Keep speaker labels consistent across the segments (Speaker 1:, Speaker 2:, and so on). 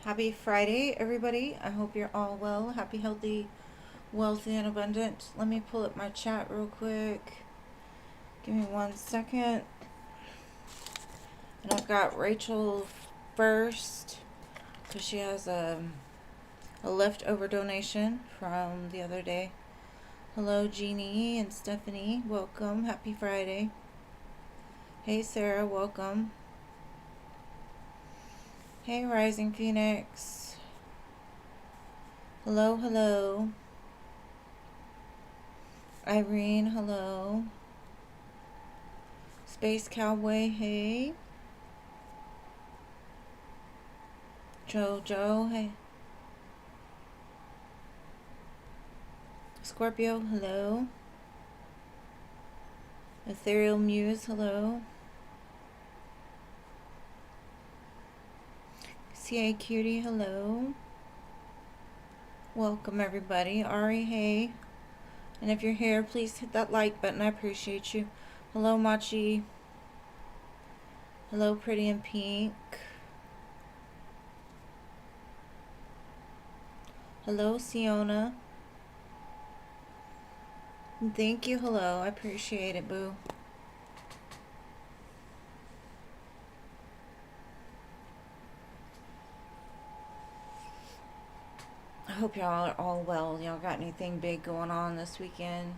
Speaker 1: Happy Friday, everybody. I hope you're all well. Happy, healthy, wealthy, and abundant. Let me pull up my chat real quick. Give me 1 second. And I've got Rachel first because she has a leftover donation from the other day. Hello, Jeannie and Stephanie. Welcome. Happy Friday. Hey, Sarah. Welcome. Hey, Rising Phoenix. Hello, hello. Irene, hello. Space Cowboy, hey. Jojo, hey. Scorpio, hello. Ethereal Muse, hello. CA Cutie, hello. Welcome, everybody. Ari, hey. And if you're here, please hit that like button. I appreciate you. Hello, Machi. Hello, Pretty in Pink. Hello, Siona. Thank you, hello. I appreciate it, boo. I hope y'all are all well. Y'all got anything big going on this weekend?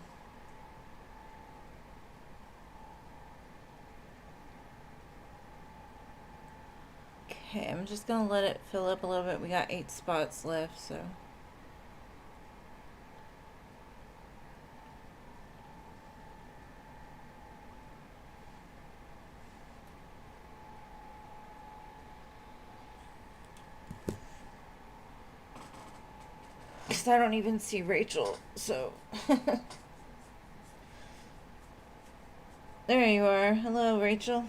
Speaker 1: Okay, I'm just going to let it fill up a little bit. We got 8 spots left, so. Because I don't even see Rachel, so. There you are. Hello, Rachel.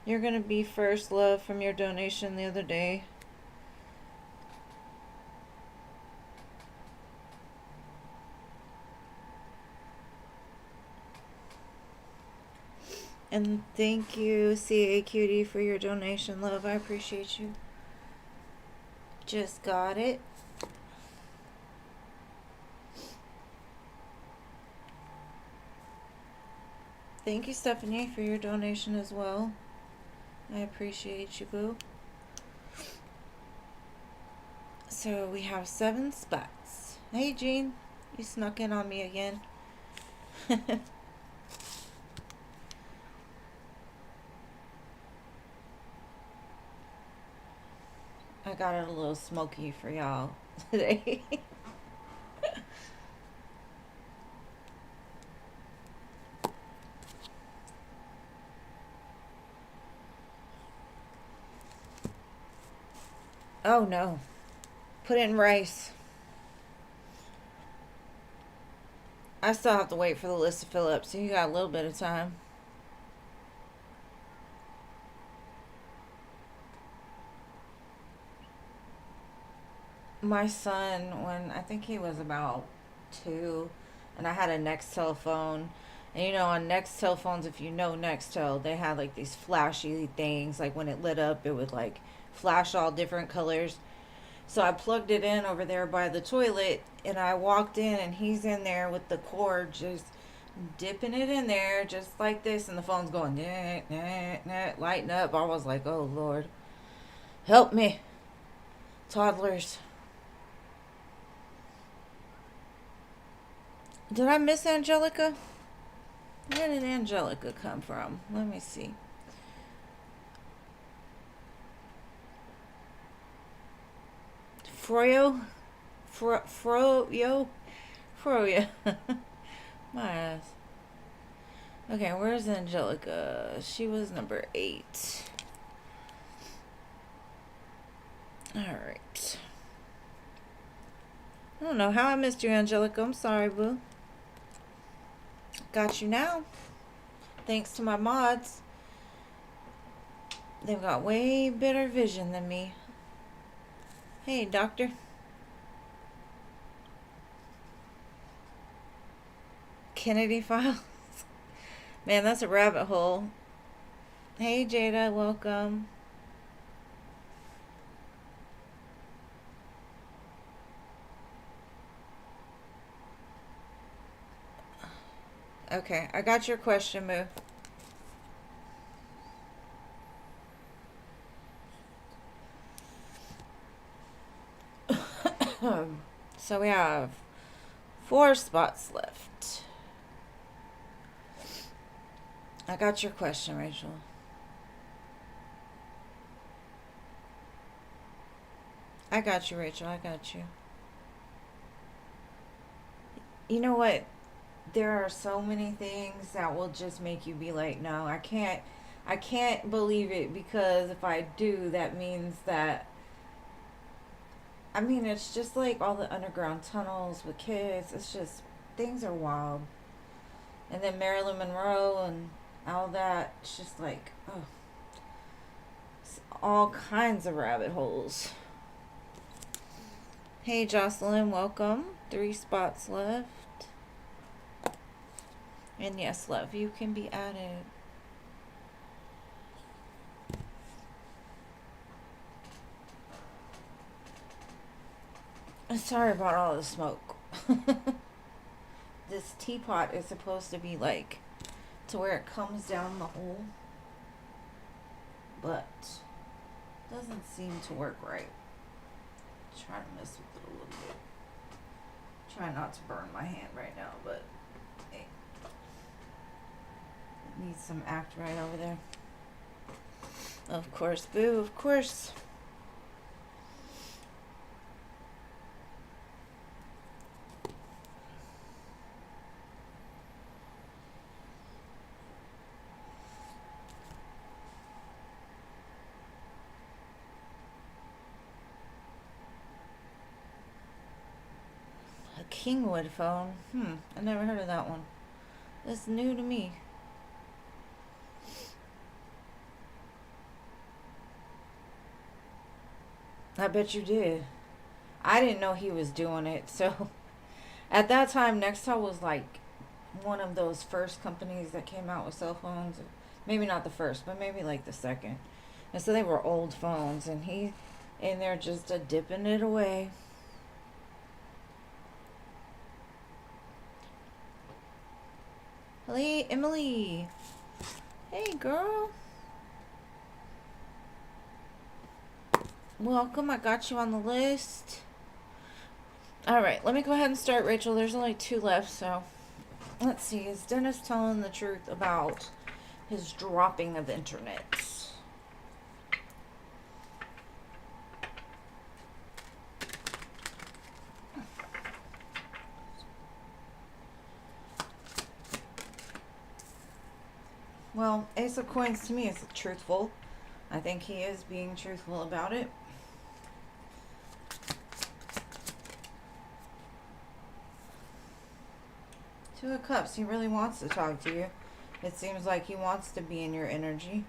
Speaker 1: You're going to be first, love, from your donation the other day. And thank you, CA Cutie, for your donation, love. I appreciate you. Just got it. Thank you, Stephanie, for your donation as well. I appreciate you, boo. So we have 7 spots. Hey, Jean. You snuck in on me again. I got it a little smoky for y'all today. Oh, no. Put in rice. I still have to wait for the list to fill up, so you got a little bit of time. My son, when I think he was about 2, and I had a Nextel phone. And you know, on Nextel phones, if you know Nextel, they had like these flashy things. Like when it lit up, it would like flash all different colors. So I plugged it in over there by the toilet, and I walked in, and he's in there with the cord just dipping it in there just like this, and the phone's going nah, nah, nah, lighting up. I was like, oh Lord, help me, toddlers. Did I miss Angelica? Where did Angelica come from? Let me see. Froyo? Froyo? Froyo. My ass. Okay, where's Angelica? She was number 8. Alright. I don't know how I missed you, Angelica. I'm sorry, boo. Got you now. Thanks to my mods. They've got way better vision than me. Hey, doctor. Kennedy files. Man, that's a rabbit hole. Hey, Jada, welcome. Okay, I got your question, Moo. So we have 4 spots left. I got your question, Rachel. I got you, Rachel. I got you. You know what? There are so many things that will just make you be like, no, I can't believe it, because if I do, that means that, I mean, it's just like all the underground tunnels with kids. It's just, things are wild. And then Marilyn Monroe and all that. It's just like, oh, it's all kinds of rabbit holes. Hey, Jocelyn, welcome. 3 spots left. And yes, love, you can be added. Sorry about all the smoke. This teapot is supposed to be like to where it comes down the hole, but doesn't seem to work right. Try to mess with it a little bit. Try not to burn my hand right now, but hey, it needs some act right over there. Of course, boo, of course. A Kingwood phone. I never heard of that one. That's new to me. I bet you did. I didn't know he was doing it. So at that time, Nextel was like one of those first companies that came out with cell phones. Maybe not the first, but maybe like the second. And so they were old phones, and he in there just dipping it away. Hey, Emily. Hey, girl. Welcome. I got you on the list. All right, let me go ahead and start, Rachel. There's only 2 left, so let's see. Is Dennis telling the truth about his dropping of internet? Well, Ace of Coins to me is truthful. I think he is being truthful about it. Two of Cups, he really wants to talk to you. It seems like he wants to be in your energy.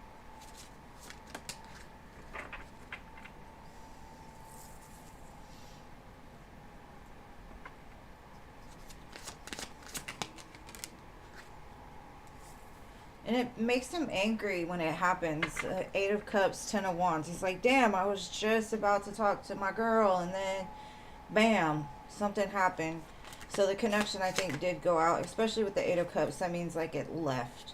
Speaker 1: And it makes him angry when it happens. 8 of Cups, 10 of Wands. He's like, damn, I was just about to talk to my girl, and then, bam, something happened. So the connection, I think, did go out, especially with the 8 of Cups. That means, like, it left.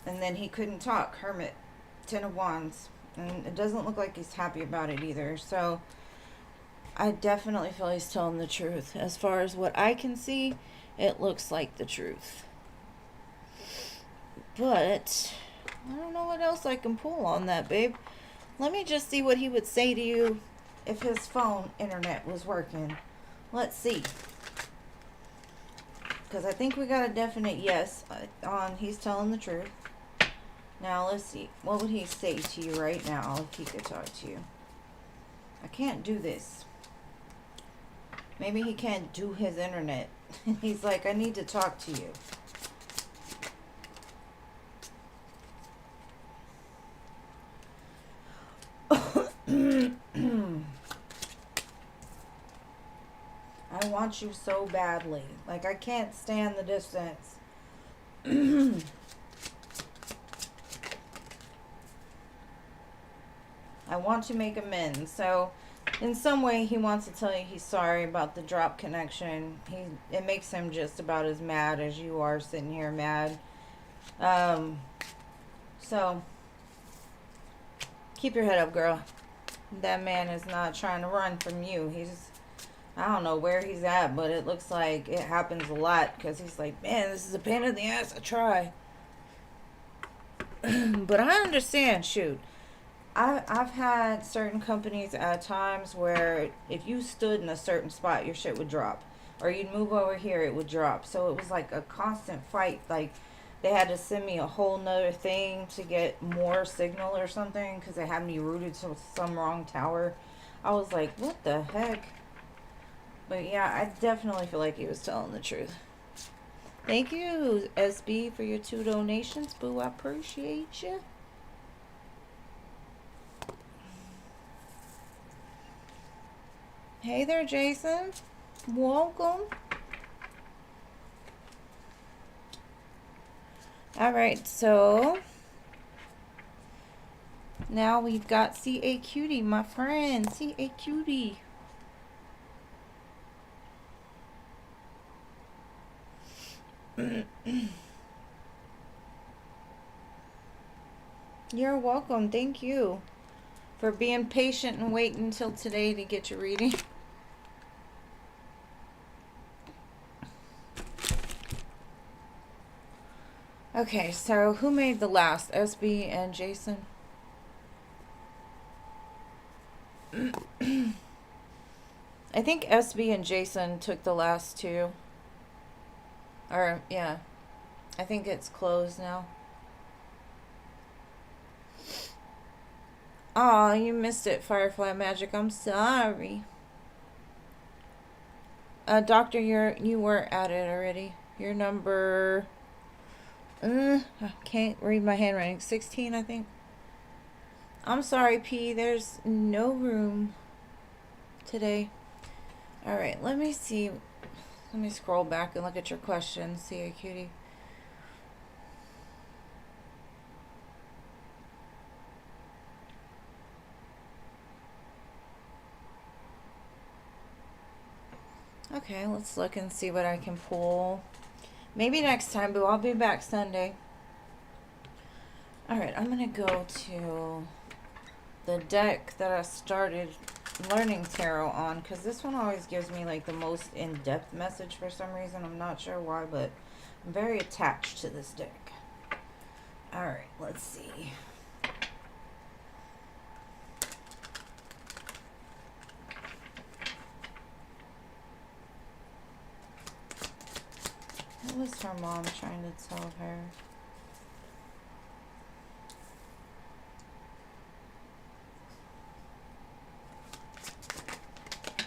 Speaker 1: And then he couldn't talk. Hermit, 10 of Wands. And it doesn't look like he's happy about it either. So I definitely feel he's telling the truth. As far as what I can see, it looks like the truth. But I don't know what else I can pull on that, babe. Let me just see what he would say to you if his phone internet was working. Let's see. Because I think we got a definite yes on he's telling the truth. Now, let's see. What would he say to you right now if he could talk to you? I can't do this. Maybe he can't do his internet. He's like, I need to talk to you. I want you so badly. Like, I can't stand the distance. I want to make amends. So in some way he wants to tell you he's sorry about the drop connection. It makes him just about as mad as you are sitting here mad. So keep your head up, girl. That man is not trying to run from you. I don't know where he's at, but it looks like it happens a lot because he's like, man, this is a pain in the ass. I try. But I understand, shoot. I've had certain companies at times where if you stood in a certain spot, your shit would drop. Or you'd move over here, it would drop. So it was like a constant fight. Like, they had to send me a whole nother thing to get more signal or something because they had me routed to some wrong tower. I was like, what the heck? But yeah, I definitely feel like he was telling the truth. Thank you, SB, for your 2 donations. Boo, I appreciate you. Hey there, Jason. Welcome. Alright, so now we've got CA Cutie, my friend. CA Cutie. You're welcome. Thank you for being patient and waiting until today to get your reading. Okay, so who made the last? SB and Jason? I think SB and Jason took the last 2. Or, yeah. I think it's closed now. Aw, you missed it, Firefly Magic. I'm sorry. Doctor, you were at it already. Your number... I can't read my handwriting. 16, I think. I'm sorry, P. There's no room today. Alright, let me see. Let me scroll back and look at your questions. See you, cutie. Okay, let's look and see what I can pull. Maybe next time, but I'll be back Sunday. Alright, I'm going to go to the deck that I started learning tarot on, because this one always gives me like the most in-depth message for some reason. I'm not sure why, but I'm very attached to this deck. Alright, let's see. What was her mom trying to tell her?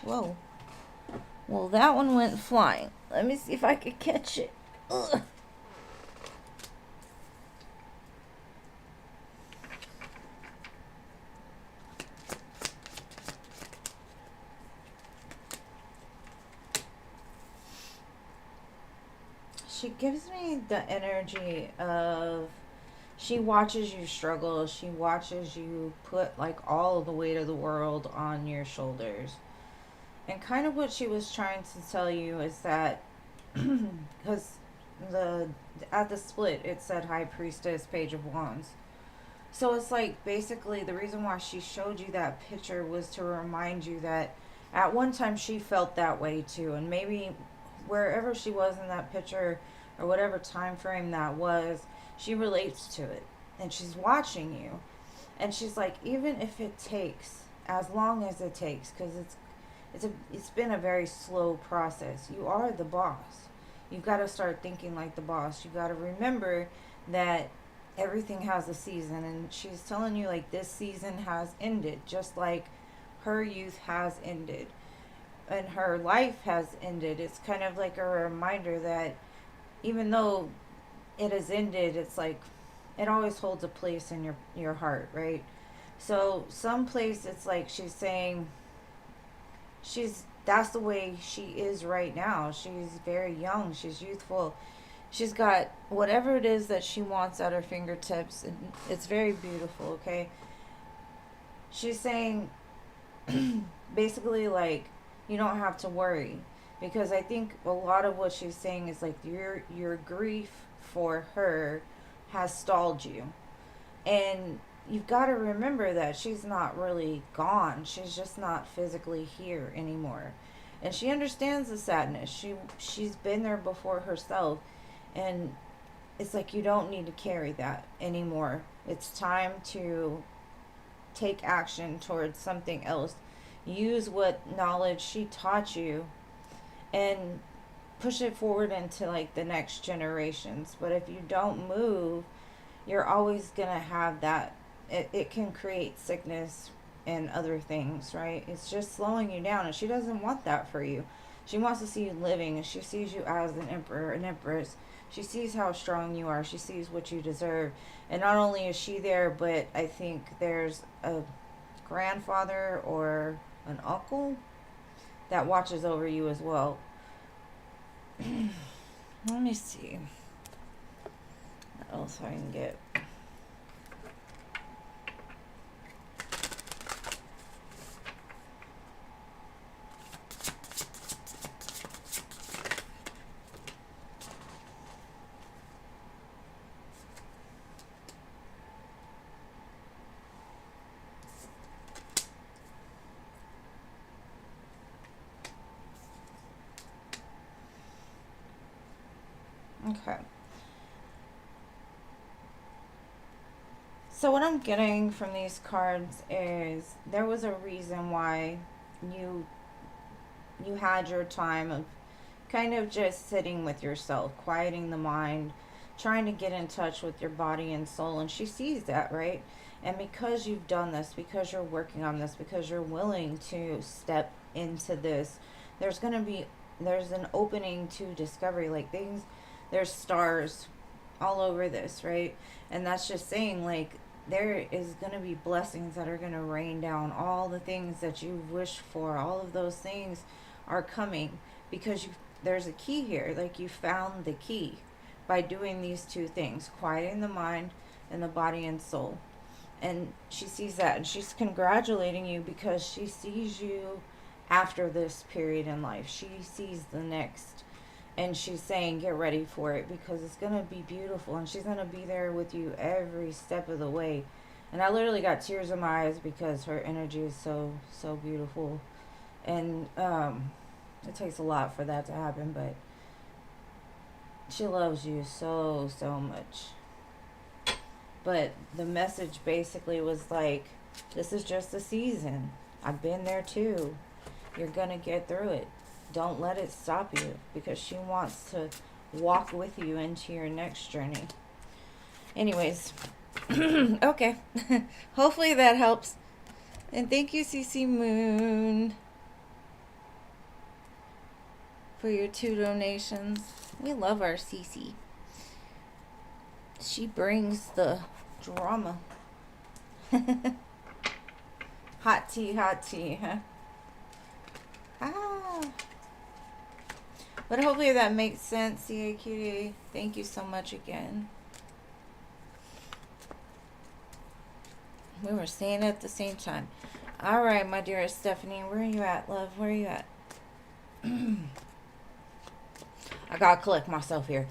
Speaker 1: Whoa. Well, that one went flying. Let me see if I could catch it. Ugh. She gives me the energy of... She watches you struggle. She watches you put like all of the weight of the world on your shoulders. And kind of what she was trying to tell you is that, because at the split it said High Priestess, Page of Wands. So it's like basically the reason why she showed you that picture was to remind you that at one time she felt that way too, and maybe wherever she was in that picture or whatever time frame that was, she relates to it, and she's watching you, and she's like, even if it takes as long as it takes, because it's been a very slow process. You are the boss. You've got to start thinking like the boss. You got to remember that everything has a season, and she's telling you like this season has ended, just like her youth has ended and her life has ended. It's kind of like a reminder that even though it has ended, it's like it always holds a place in your heart, right? So some place it's like she's saying that's the way she is right now. She's very young, she's youthful, she's got whatever it is that she wants at her fingertips, and it's very beautiful. Okay, she's saying basically like you don't have to worry, because I think a lot of what she's saying is like your grief for her has stalled you, and you've got to remember that she's not really gone. She's just not physically here anymore. And she understands the sadness. She's been there before herself, and it's like you don't need to carry that anymore. It's time to take action towards something else. Use what knowledge she taught you and push it forward into like the next generations. But if you don't move, you're always going to have that. It can create sickness and other things, right? It's just slowing you down, and she doesn't want that for you. She wants to see you living, and she sees you as an emperor, an empress. She sees how strong you are. She sees what you deserve. And not only is she there, but I think there's a grandfather or an uncle that watches over you as well. Let me see what else I can get. Okay. So what I'm getting from these cards is there was a reason why you you had your time of kind of just sitting with yourself, quieting the mind, trying to get in touch with your body and soul, and she sees that, right? And because you've done this, because you're working on this, because you're willing to step into this, there's going to be there's an opening to discovery, like things, there's stars all over this, right? And that's just saying like there is going to be blessings that are going to rain down, all the things that you've wished for, all of those things are coming because there's a key here, like you found the key by doing these two things, quieting the mind and the body and soul. And she sees that, and she's congratulating you because she sees you after this period in life. She sees the next, and she's saying get ready for it because it's going to be beautiful, and she's going to be there with you every step of the way. And I literally got tears in my eyes because her energy is so beautiful. And it takes a lot for that to happen, but she loves you so much. But the message basically was like, this is just a season. I've been there too. You're going to get through it. Don't let it stop you, because she wants to walk with you into your next journey. Anyways, okay. Hopefully that helps. And thank you, CC Moon, for your 2 donations. We love our CC. She brings the drama. Hot tea, huh? Ah. But hopefully that makes sense, CAQD. Thank you so much again. We were saying it at the same time. All right, my dearest Stephanie, where are you at, love? Where are you at? I gotta collect myself here.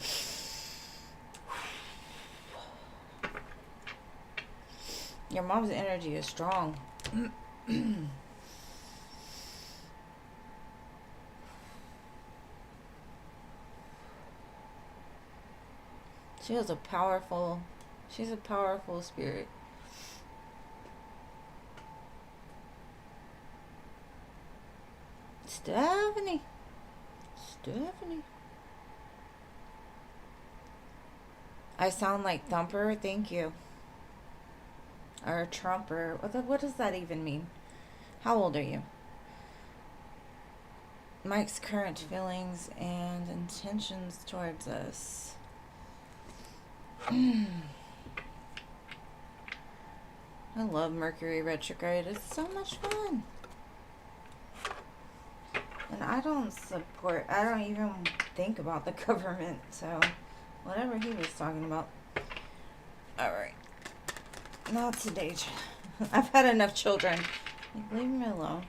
Speaker 1: Your mom's energy is strong. She's a powerful spirit. Stephanie. I sound like Thumper, thank you. Or Trumper. What does that even mean? How old are you? Mike's current feelings and intentions towards us. I love Mercury retrograde. It's so much fun. And I don't even think about the government, so whatever he was talking about. Alright. Not today. I've had enough children. Like, leave me alone.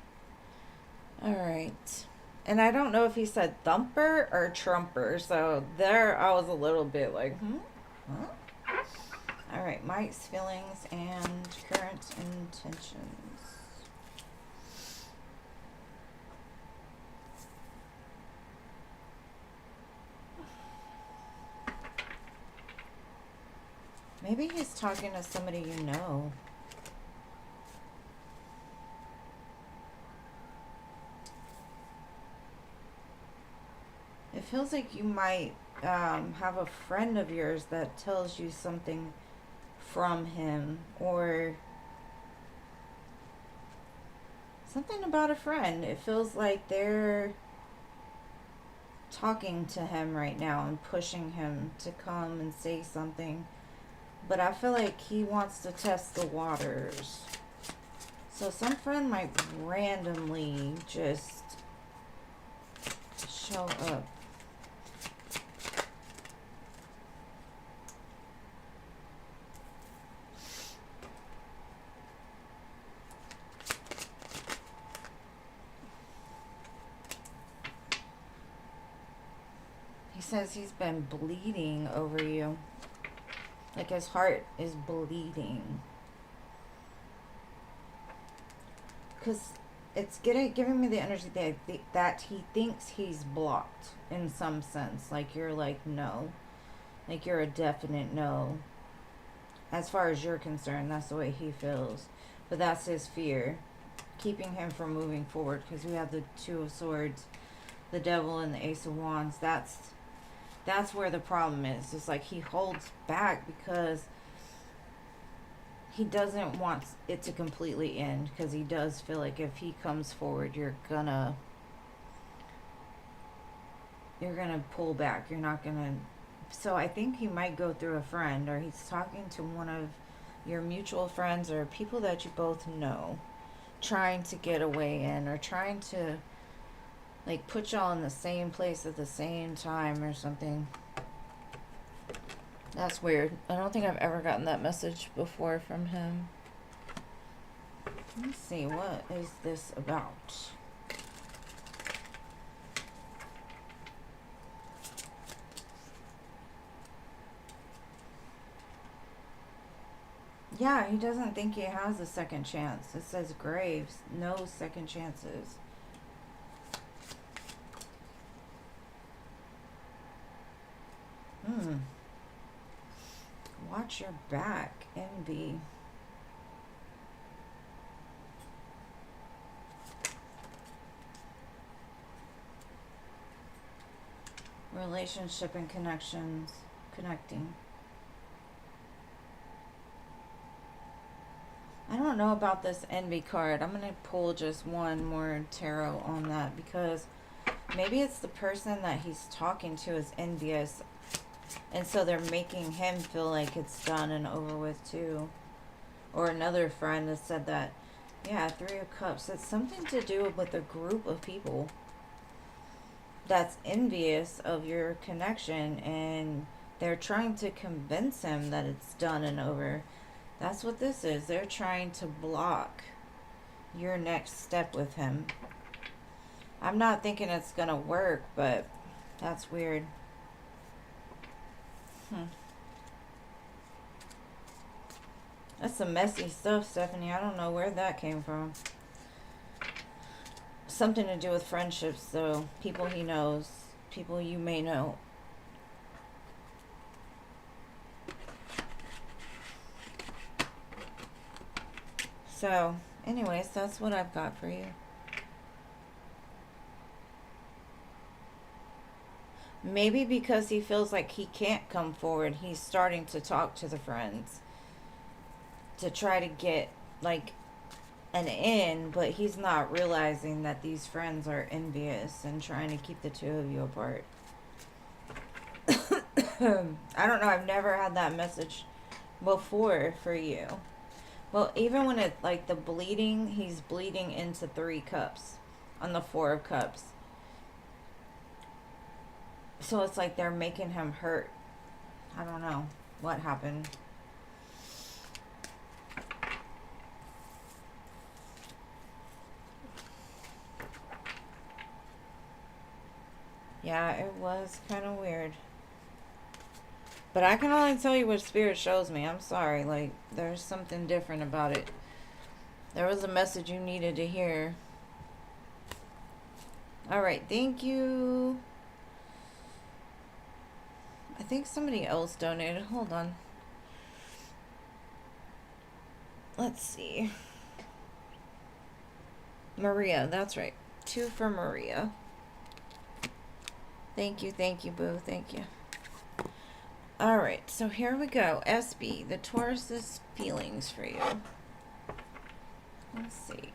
Speaker 1: All right. And I don't know if he said thumper or trumper. So there I was a little bit like, Huh? All right. Mike's feelings and current intentions. Maybe he's talking to somebody you know. It feels like you might have a friend of yours that tells you something from him, or something about a friend. It feels like they're talking to him right now and pushing him to come and say something. But I feel like he wants to test the waters. So some friend might randomly just show up. He says he's been bleeding over you. Like his heart is bleeding. Because it's giving me the energy that he thinks he's blocked in some sense. Like you're like, no. Like you're a definite no. As far as you're concerned, that's the way he feels. But that's his fear. Keeping him from moving forward. Because we have the Two of Swords, the Devil, and the Ace of Wands. That's where the problem is. It's like he holds back because he doesn't want it to completely end, because he does feel like if he comes forward, you're gonna pull back. You're not gonna. So I think he might go through a friend, or he's talking to one of your mutual friends or people that you both know, trying to get a way in, or trying to like put y'all in the same place at the same time or something. That's weird. I don't think I've ever gotten that message before from him. Let's see, what is this about? Yeah, he doesn't think he has a second chance. It says Graves, no second chances. Watch your back, envy. Relationship and connections, connecting. I don't know about this envy card. I'm going to pull just one more tarot on that, because maybe it's the person that he's talking to is envious, and so they're making him feel like it's done and over with too. Or another friend has said that, yeah, Three of Cups. It's something to do with a group of people that's envious of your connection, and they're trying to convince him that it's done and over. That's what this is. They're trying to block your next step with him. I'm not thinking it's gonna work, but that's weird. That's some messy stuff, Stephanie. I don't know where that came from. Something to do with friendships, though. People he knows. People you may know. So, anyways, that's what I've got for you. Maybe because he feels like he can't come forward, he's starting to talk to the friends to try to get, like, an in, but he's not realizing that these friends are envious and trying to keep the two of you apart. I don't know. I've never had that message before for you. Well, even when it, like, the bleeding, he's bleeding into 3 cups on the 4 of cups. So it's like they're making him hurt. I don't know what happened. Yeah, it was kind of weird. But I can only tell you what Spirit shows me. I'm sorry. Like, there's something different about it. There was a message you needed to hear. Alright, thank you. I think somebody else donated. Hold on. Let's see. Maria, that's right. 2 for Maria. Thank you, boo. Thank you. Alright, so here we go. SB, the Taurus's feelings for you. Let's see.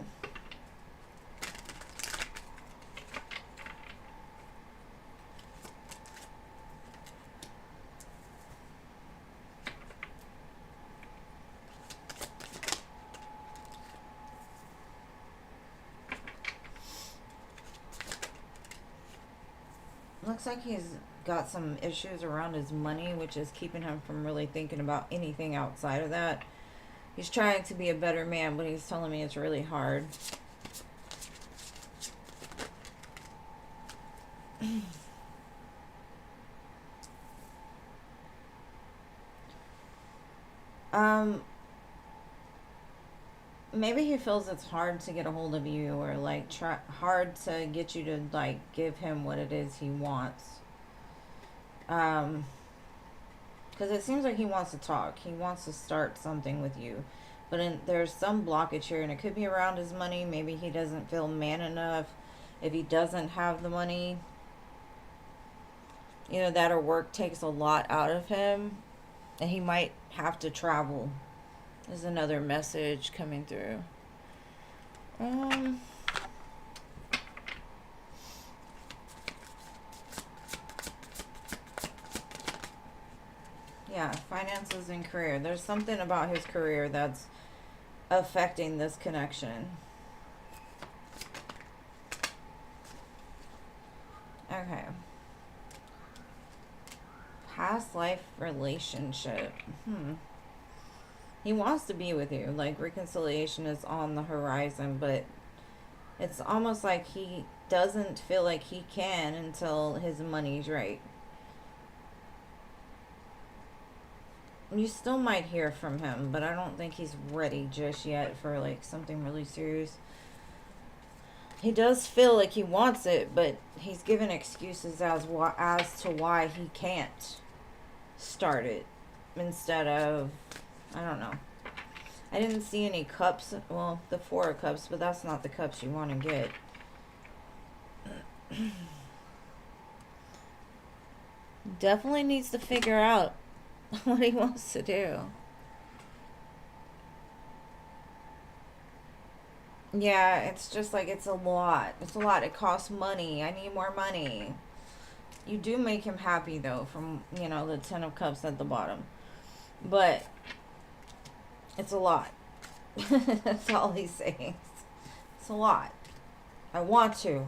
Speaker 1: Looks like he's got some issues around his money, which is keeping him from really thinking about anything outside of that. He's trying to be a better man, but he's telling me it's really hard. Maybe he feels it's hard to get a hold of you, or like hard to get you to like give him what it is he wants. Because it seems like he wants to talk. He wants to start something with you. But there's some blockage here, and it could be around his money. Maybe he doesn't feel man enough. If he doesn't have the money, you know, that or work takes a lot out of him. And he might have to travel. There's another message coming through. Yeah, finances and career. There's something about his career that's affecting this connection. Okay. Past life relationship. He wants to be with you. Like, reconciliation is on the horizon, but it's almost like he doesn't feel like he can until his money's right. You still might hear from him, but I don't think he's ready just yet for like something really serious. He does feel like he wants it, but he's given excuses as to why he can't start it, instead of, I don't know. I didn't see any cups. Well, the 4 of cups, but that's not the cups you want to get. Definitely needs to figure out what he wants to do. Yeah, it's just like, it's a lot. It's a lot. It costs money. I need more money. You do make him happy, though, from, you know, the 10 of cups at the bottom. But it's a lot. That's all he's saying. It's a lot. I want to.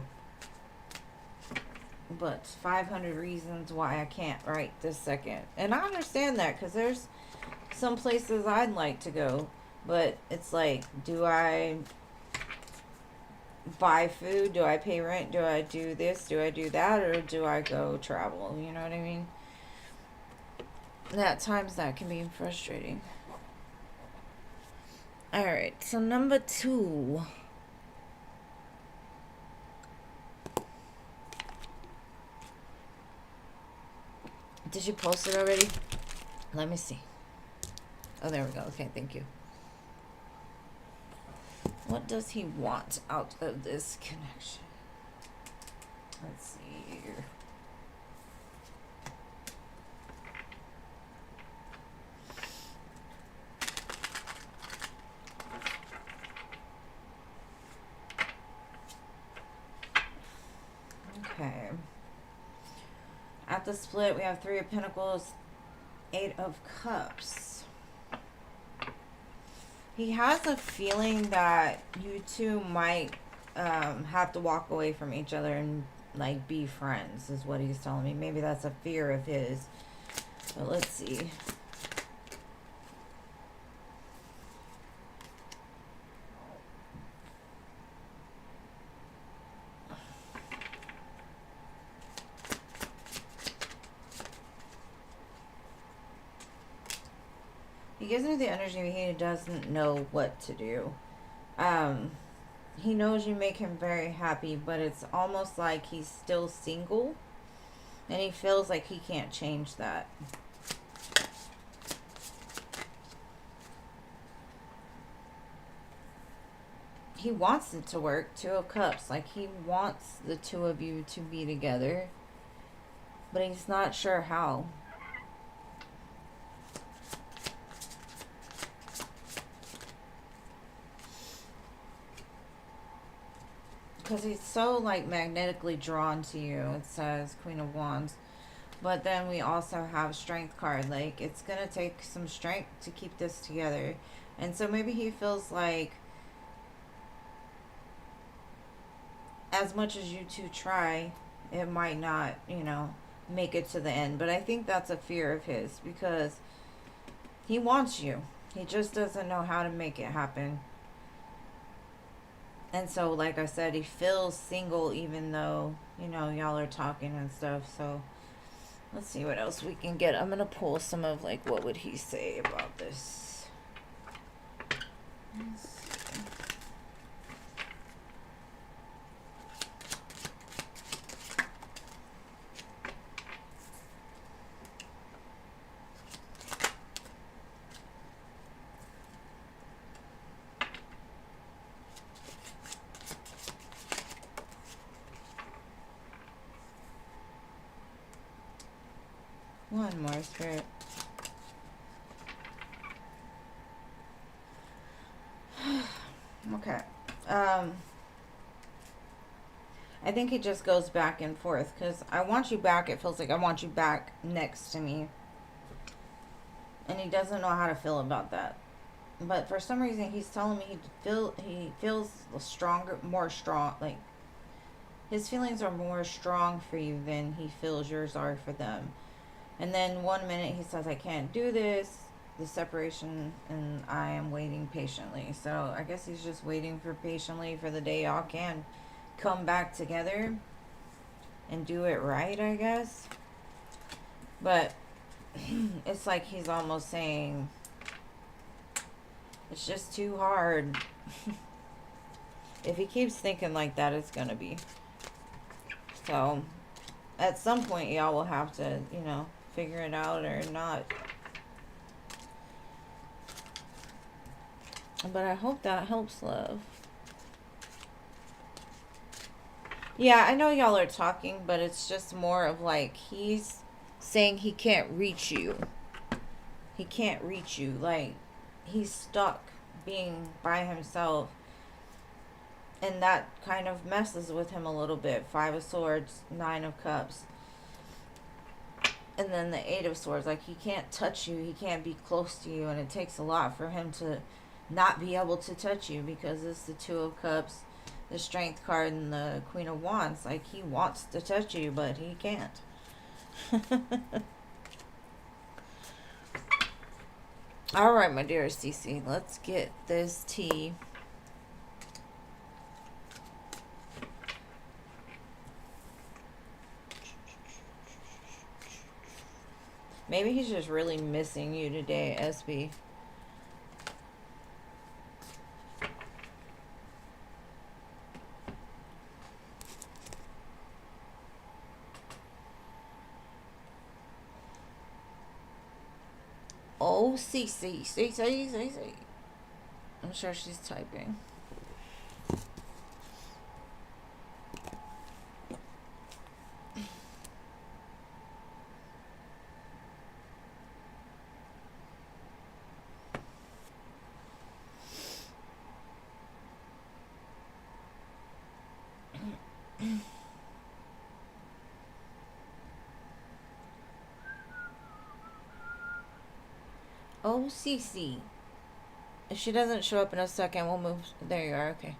Speaker 1: But 500 reasons why I can't right this second. And I understand that, because there's some places I'd like to go. But it's like, do I buy food? Do I pay rent? Do I do this? Do I do that? Or do I go travel? You know what I mean? And at times that can be frustrating. Alright, so number 2. Did you post it already? Let me see. Oh, there we go. Okay, thank you. What does he want out of this connection? Let's see here. Okay. At the split, we have 3 of Pentacles, 8 of Cups. He has a feeling that you two might have to walk away from each other and like be friends, is what he's telling me. Maybe that's a fear of his. But let's see. gives me the energy he doesn't know what to do. He knows you make him very happy, but it's almost like he's still single, and he feels like he can't change that. He wants it to work. Two of Cups. Like, he wants the two of you to be together, but he's not sure how. Because he's so, like, magnetically drawn to you. It says Queen of Wands. But then we also have Strength card. Like, it's going to take some strength to keep this together. And so maybe he feels like as much as you two try, it might not, you know, make it to the end. But I think that's a fear of his, because he wants you. He just doesn't know how to make it happen. And so, like I said, he feels single even though, you know, y'all are talking and stuff. So let's see what else we can get. I'm going to pull some of, like, what would he say about this. Let's see. One more, Spirit. Okay. I think he just goes back and forth, because I want you back. It feels like I want you back next to me. And he doesn't know how to feel about that. But for some reason, he's telling me he feels stronger, more strong. Like, his feelings are more strong for you than he feels yours are for them. And then 1 minute he says, I can't do this, the separation, and I am waiting patiently. So I guess he's just waiting for patiently for the day y'all can come back together and do it right, I guess. But it's like he's almost saying, it's just too hard. If he keeps thinking like that, it's gonna be. So at some point y'all will have to, you know, figure it out or not. But I hope that helps, love. Yeah, I know y'all are talking, but it's just more of like he's saying he can't reach you. He can't reach you. Like, he's stuck being by himself. And that kind of messes with him a little bit. 5 of Swords, 9 of Cups. And then the 8 of Swords. Like, he can't touch you. He can't be close to you. And it takes a lot for him to not be able to touch you, because it's the 2 of Cups, the Strength card, and the Queen of Wands. Like, he wants to touch you, but he can't. All right, my dear Cece, let's get this tea. Maybe he's just really missing you today, SB. Oh, Cece. I'm sure she's typing. Oh, Cece. If she doesn't show up in a second, we'll move. There you are, okay.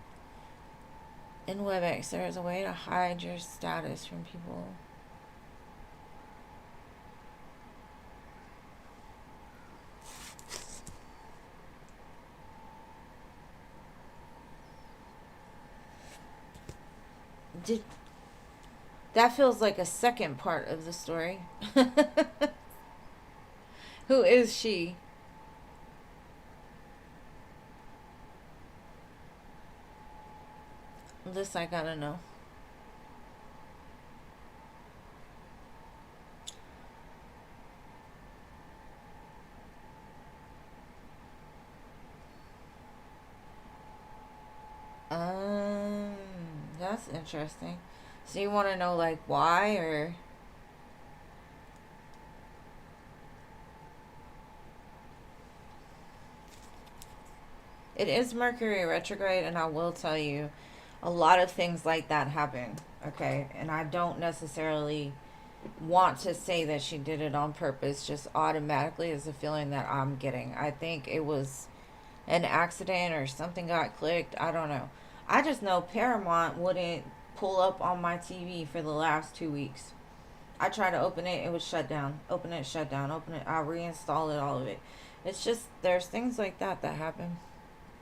Speaker 1: In WebEx, there is a way to hide your status from people. That feels like a second part of the story. Who is she? This I gotta know. Um, that's interesting. So you want to know like why or it is Mercury retrograde, and I will tell you a lot of things like that happen. Okay, and I don't necessarily want to say that she did it on purpose, just automatically is the feeling that I'm getting. I think it was an accident or something got clicked. I don't know. I just know Paramount wouldn't pull up on my TV for the last 2 weeks. I tried to open it, it was shut down. Open it, shut down. Open it, I reinstalled it, all of it. It's just, there's things like that that happen.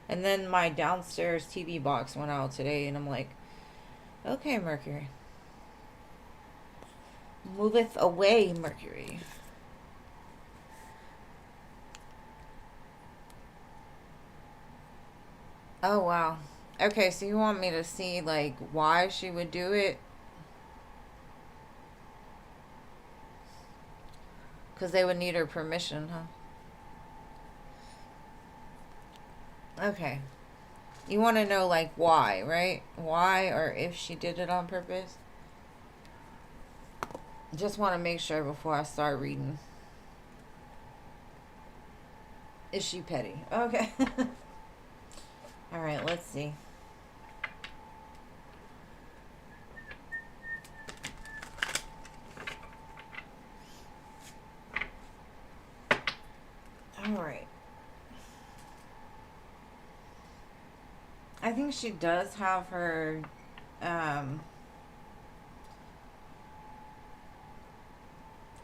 Speaker 1: And then my downstairs TV box went out today, and I'm like, okay, Mercury. Moveth away, Mercury. Oh, wow. Okay, so you want me to see, like, why she would do it? Because they would need her permission, huh? Okay. You want to know, like, why, right? Why or if she did it on purpose? Just want to make sure before I start reading. Is she petty? Okay. All right, let's see. All right. I think she does have her um,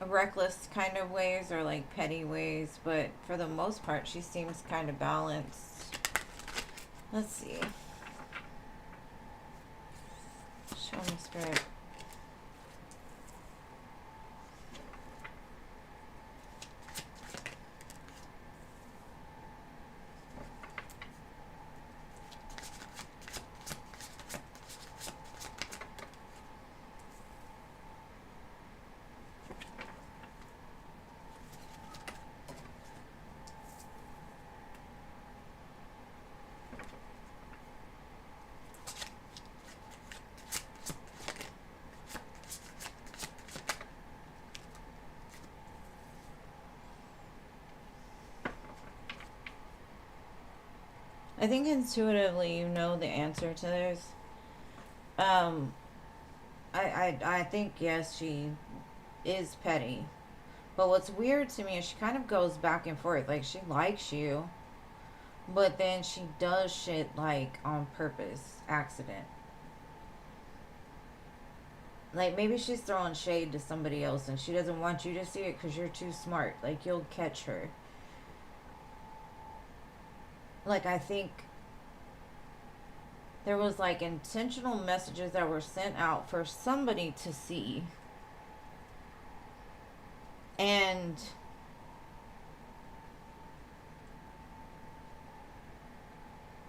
Speaker 1: reckless kind of ways or like petty ways, but for the most part, she seems kind of balanced. Let's see. Show me, Spirit. I think intuitively you know the answer to this. Um, I think yes, she is petty. But what's weird to me is she kind of goes back and forth. Like she likes you, but then she does shit like on purpose, accident. Like maybe she's throwing shade to somebody else and she doesn't want you to see it because you're too smart. Like you'll catch her. Like I think there was like intentional messages that were sent out for somebody to see. And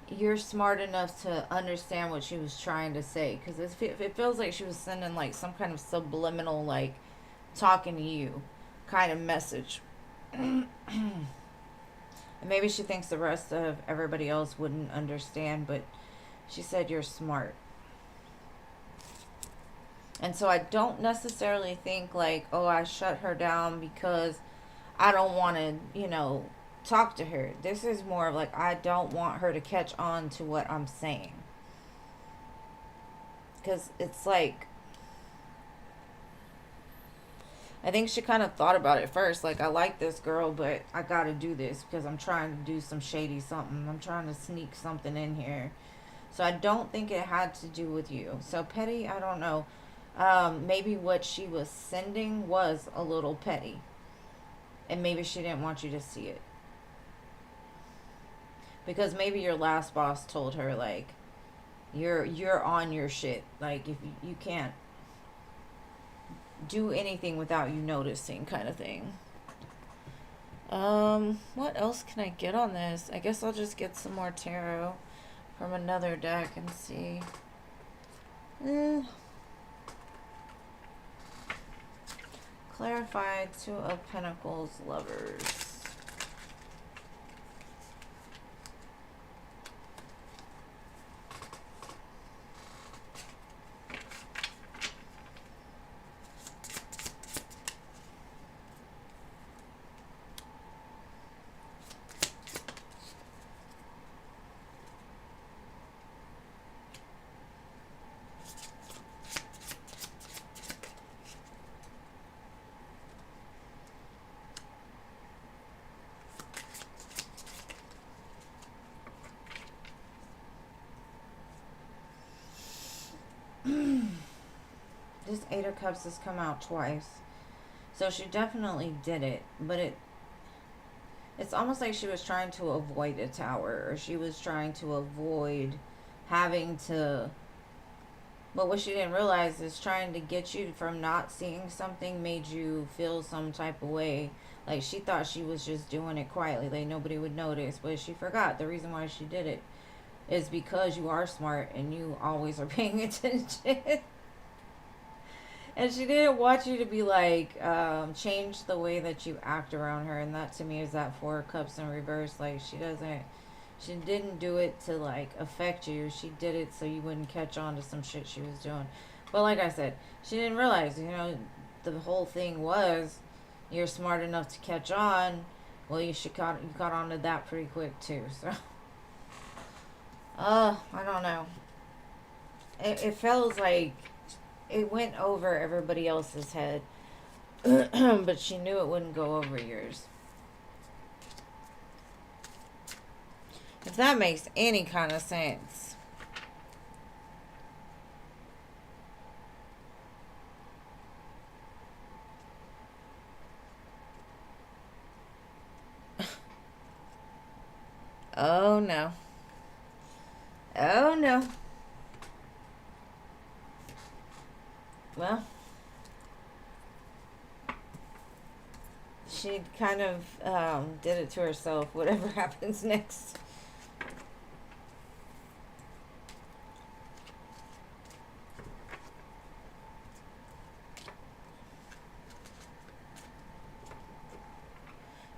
Speaker 1: you're smart enough to understand what she was trying to say because it feels like she was sending like some kind of subliminal like talking to you kind of message. And maybe she thinks the rest of everybody else wouldn't understand, but she said you're smart. And so I don't necessarily think like, oh, I shut her down because I don't want to, talk to her. This is more of like, I don't want her to catch on to what I'm saying. Because it's like, I think she kind of thought about it first. Like, I like this girl, but I got to do this because I'm trying to do some shady something. I'm trying to sneak something in here. So I don't think it had to do with you. So petty, I don't know. Maybe what she was sending was a little petty. And maybe she didn't want you to see it. Because maybe your last boss told her like you're on your shit. Like if you can't do anything without you noticing kind of thing. What else can I get on this? I guess I'll just get some more tarot from another deck and see. Eh. Clarify Two of Pentacles lovers. This Eight of Cups has come out twice. So she definitely did it, but it's almost like she was trying to avoid a tower, or she was trying to avoid having to. But what she didn't realize is trying to get you from not seeing something made you feel some type of way. Like she thought she was just doing it quietly, like nobody would notice. But she forgot the reason why she did it is because you are smart and you always are paying attention. And she didn't want you to be like, change the way that you act around her. And that to me is that Four of Cups in reverse. Like she didn't do it to like affect you. She did it so you wouldn't catch on to some shit she was doing. But like I said, she didn't realize, the whole thing was you're smart enough to catch on. Well, you got onto that pretty quick too. So, I don't know. It feels like it went over everybody else's head, but she knew it wouldn't go over yours. If that makes any kind of sense. Oh no. Oh no. Well, she kind of did it to herself, whatever happens next.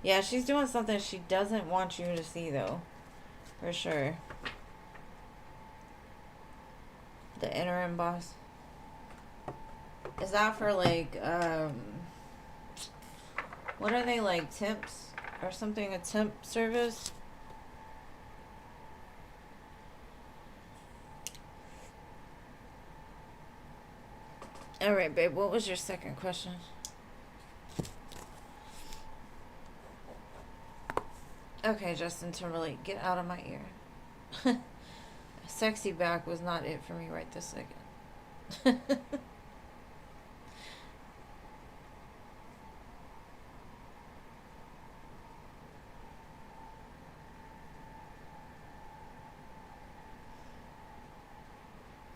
Speaker 1: Yeah, she's doing something she doesn't want you to see, though. For sure. The interim boss. Is that for, like, what are they, like, temps? Or something, a temp service? Alright, babe, what was your second question? Okay, Justin Timberlake, get out of my ear. Sexy back was not it for me right this second.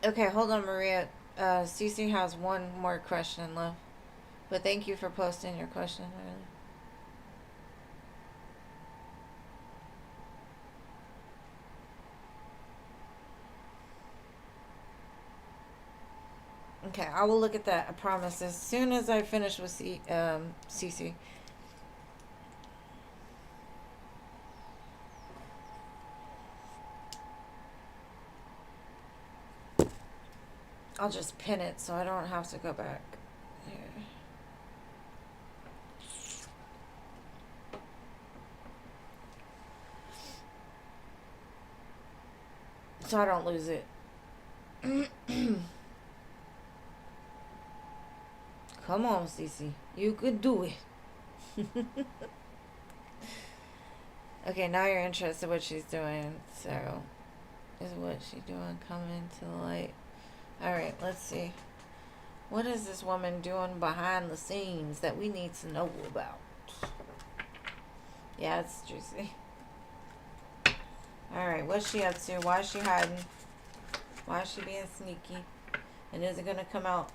Speaker 1: Okay, hold on, Maria. Cece has one more question, love. But thank you for posting your question earlier. Okay, I will look at that. I promise. As soon as I finish with Cece. I'll just pin it so I don't have to go back. Here. So I don't lose it. Come on, Cece. You could do it. Okay, now you're interested in what she's doing. So, is what she's doing coming to the light? Alright, let's see. What is this woman doing behind the scenes that we need to know about? Yeah, it's juicy. Alright, what's she up to? Why is she hiding? Why is she being sneaky? And is it going to come out?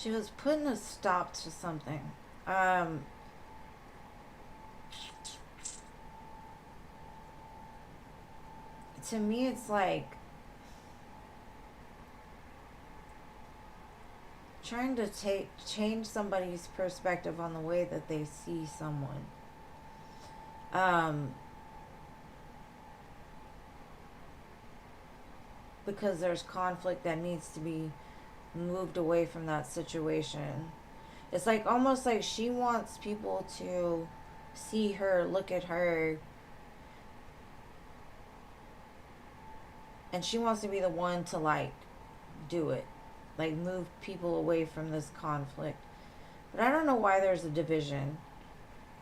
Speaker 1: She was putting a stop to something. To me, it's like trying to change somebody's perspective on the way that they see someone. Because there's conflict that needs to be moved away from that situation. It's like almost like she wants people to see her, look at her, and she wants to be the one to like do it, like move people away from this conflict. But I don't know why there's a division,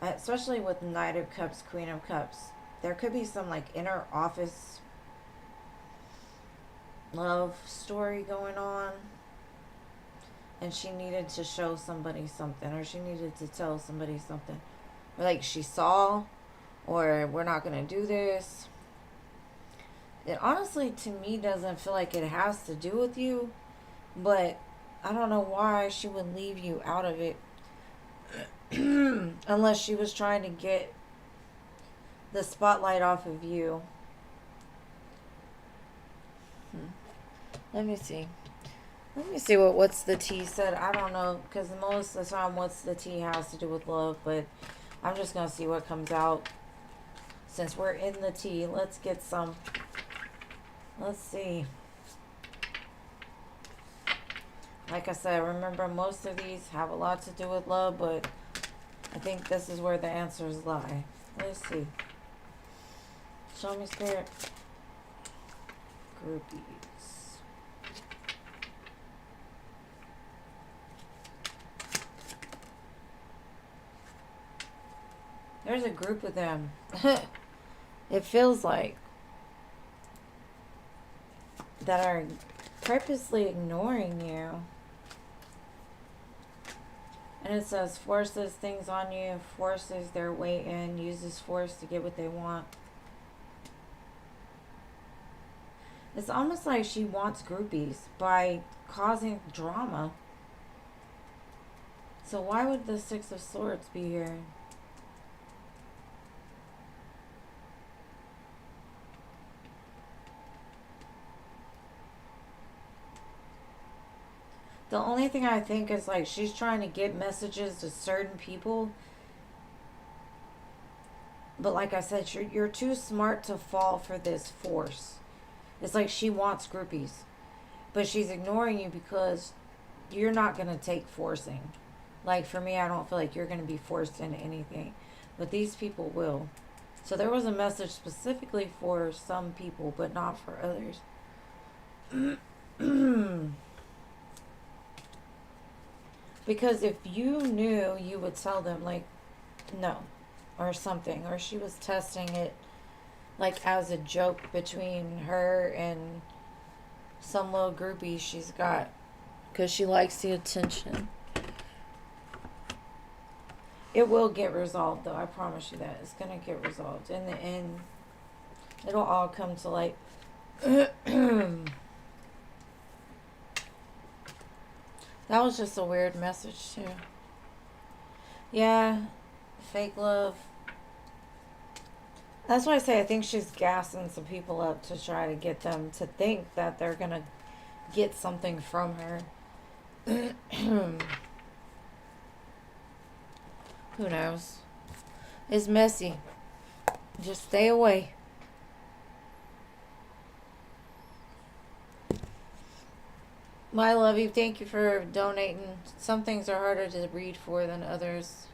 Speaker 1: especially with Knight of Cups, Queen of Cups. There could be some like inner office love story going on, and she needed to show somebody something, or she needed to tell somebody something, or like she saw, or we're not gonna do this. It honestly to me doesn't feel like it has to do with you, but I don't know why she would leave you out of it. Unless she was trying to get the spotlight off of you. Let me see. Let me see what What's the Tea said. I don't know, because most of the time What's the Tea has to do with love, but I'm just going to see what comes out. Since we're in the tea, let's get some. Let's see. Like I said, remember most of these have a lot to do with love, but I think this is where the answers lie. Let's see. Show me, Spirit. Groupies. There's a group of them. It feels like that are purposely ignoring you. And it says forces things on you, forces their way in, uses force to get what they want. It's almost like she wants groupies by causing drama. So why would the Six of Swords be here? The only thing I think is like she's trying to get messages to certain people. But like I said, you're too smart to fall for this force. It's like she wants groupies. But she's ignoring you because you're not going to take forcing. Like for me, I don't feel like you're going to be forced into anything. But these people will. So there was a message specifically for some people, but not for others. Because if you knew, you would tell them, like, no, or something. Or she was testing it, like, as a joke between her and some little groupie she's got. Because she likes the attention. It will get resolved, though. I promise you that. It's going to get resolved. In the end, it'll all come to light. That was just a weird message, too. Yeah, fake love. That's why I say I think she's gassing some people up to try to get them to think that they're going to get something from her. Who knows? It's messy. Just stay away. I love you. Thank you for donating. Some things are harder to read for than others.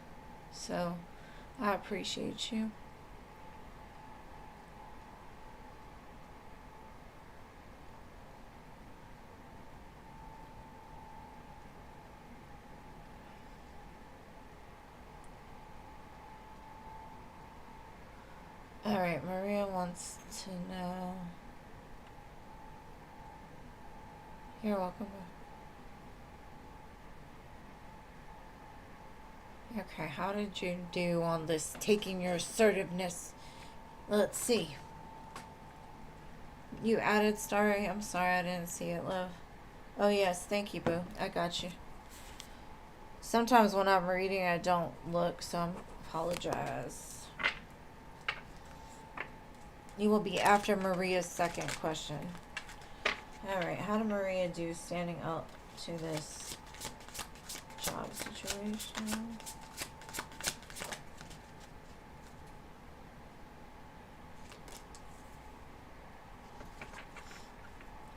Speaker 1: So, I appreciate you. Alright, Maria wants to know. You're welcome. Okay, how did you do on this taking your assertiveness? Let's see. You added Starry. I'm sorry I didn't see it, love. Oh, yes. Thank you, boo. I got you. Sometimes when I'm reading, I don't look, so I apologize. You will be after Maria's second question. All right, how did Maria do standing up to this job situation?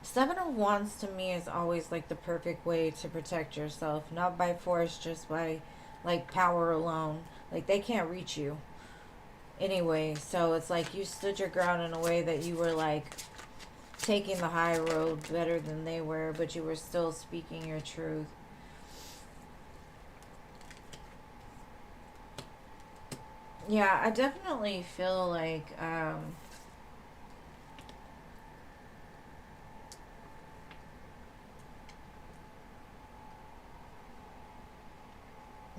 Speaker 1: Seven of Wands to me is always like the perfect way to protect yourself, not by force, just by like power alone. Like they can't reach you anyway, so it's like you stood your ground in a way that you were like taking the high road better than they were, but you were still speaking your truth. Yeah, I definitely feel like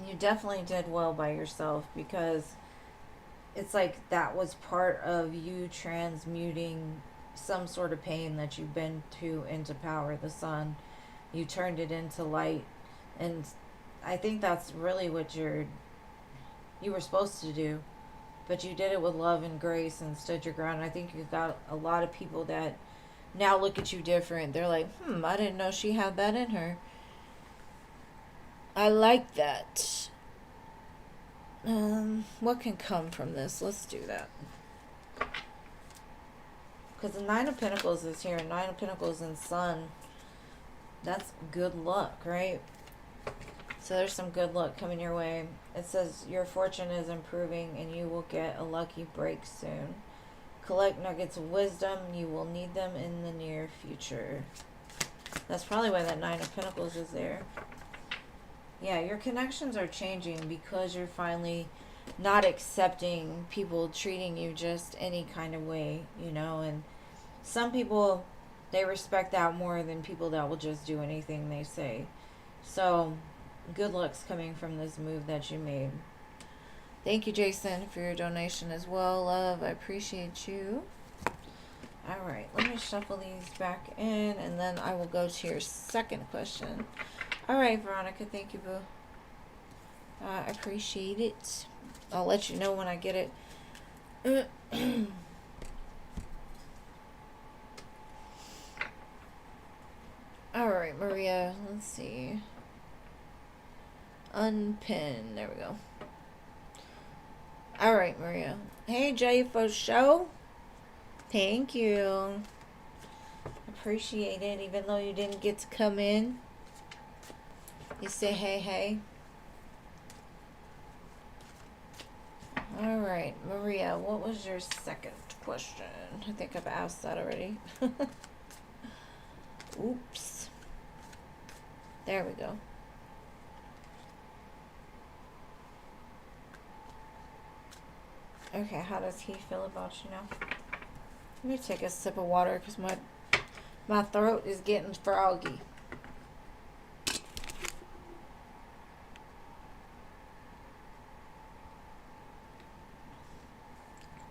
Speaker 1: you definitely did well by yourself, because it's like that was part of you transmuting some sort of pain that you've been to into power. The sun, you turned it into light, and I think that's really what you were supposed to do. But you did it with love and grace and stood your ground. I think you got a lot of people that now look at you different. They're like, I didn't know she had that in her. I like that. What can come from this? Let's do that. Because the Nine of Pentacles is here. Nine of Pentacles and Sun. That's good luck, right? So there's some good luck coming your way. It says your fortune is improving and you will get a lucky break soon. Collect nuggets of wisdom. You will need them in the near future. That's probably why that Nine of Pentacles is there. Yeah, your connections are changing because you're finally not accepting people treating you just any kind of way, you know, and some people, they respect that more than people that will just do anything they say. So, good luck's coming from this move that you made. Thank you, Jason, for your donation as well, love. I appreciate you. All right, let me shuffle these back in, and then I will go to your second question. All right, Veronica, thank you, boo. I appreciate it. I'll let you know when I get it. All right, Maria, let's see. Unpin. There we go. All right, Maria. Hey, Jay, for show. Thank you. Appreciate it, even though you didn't get to come in. You say hey, hey. All right, Maria, what was your second question? I think I've asked that already. Oops. There we go. Okay, how does he feel about you now? Let me take a sip of water because my throat is getting froggy.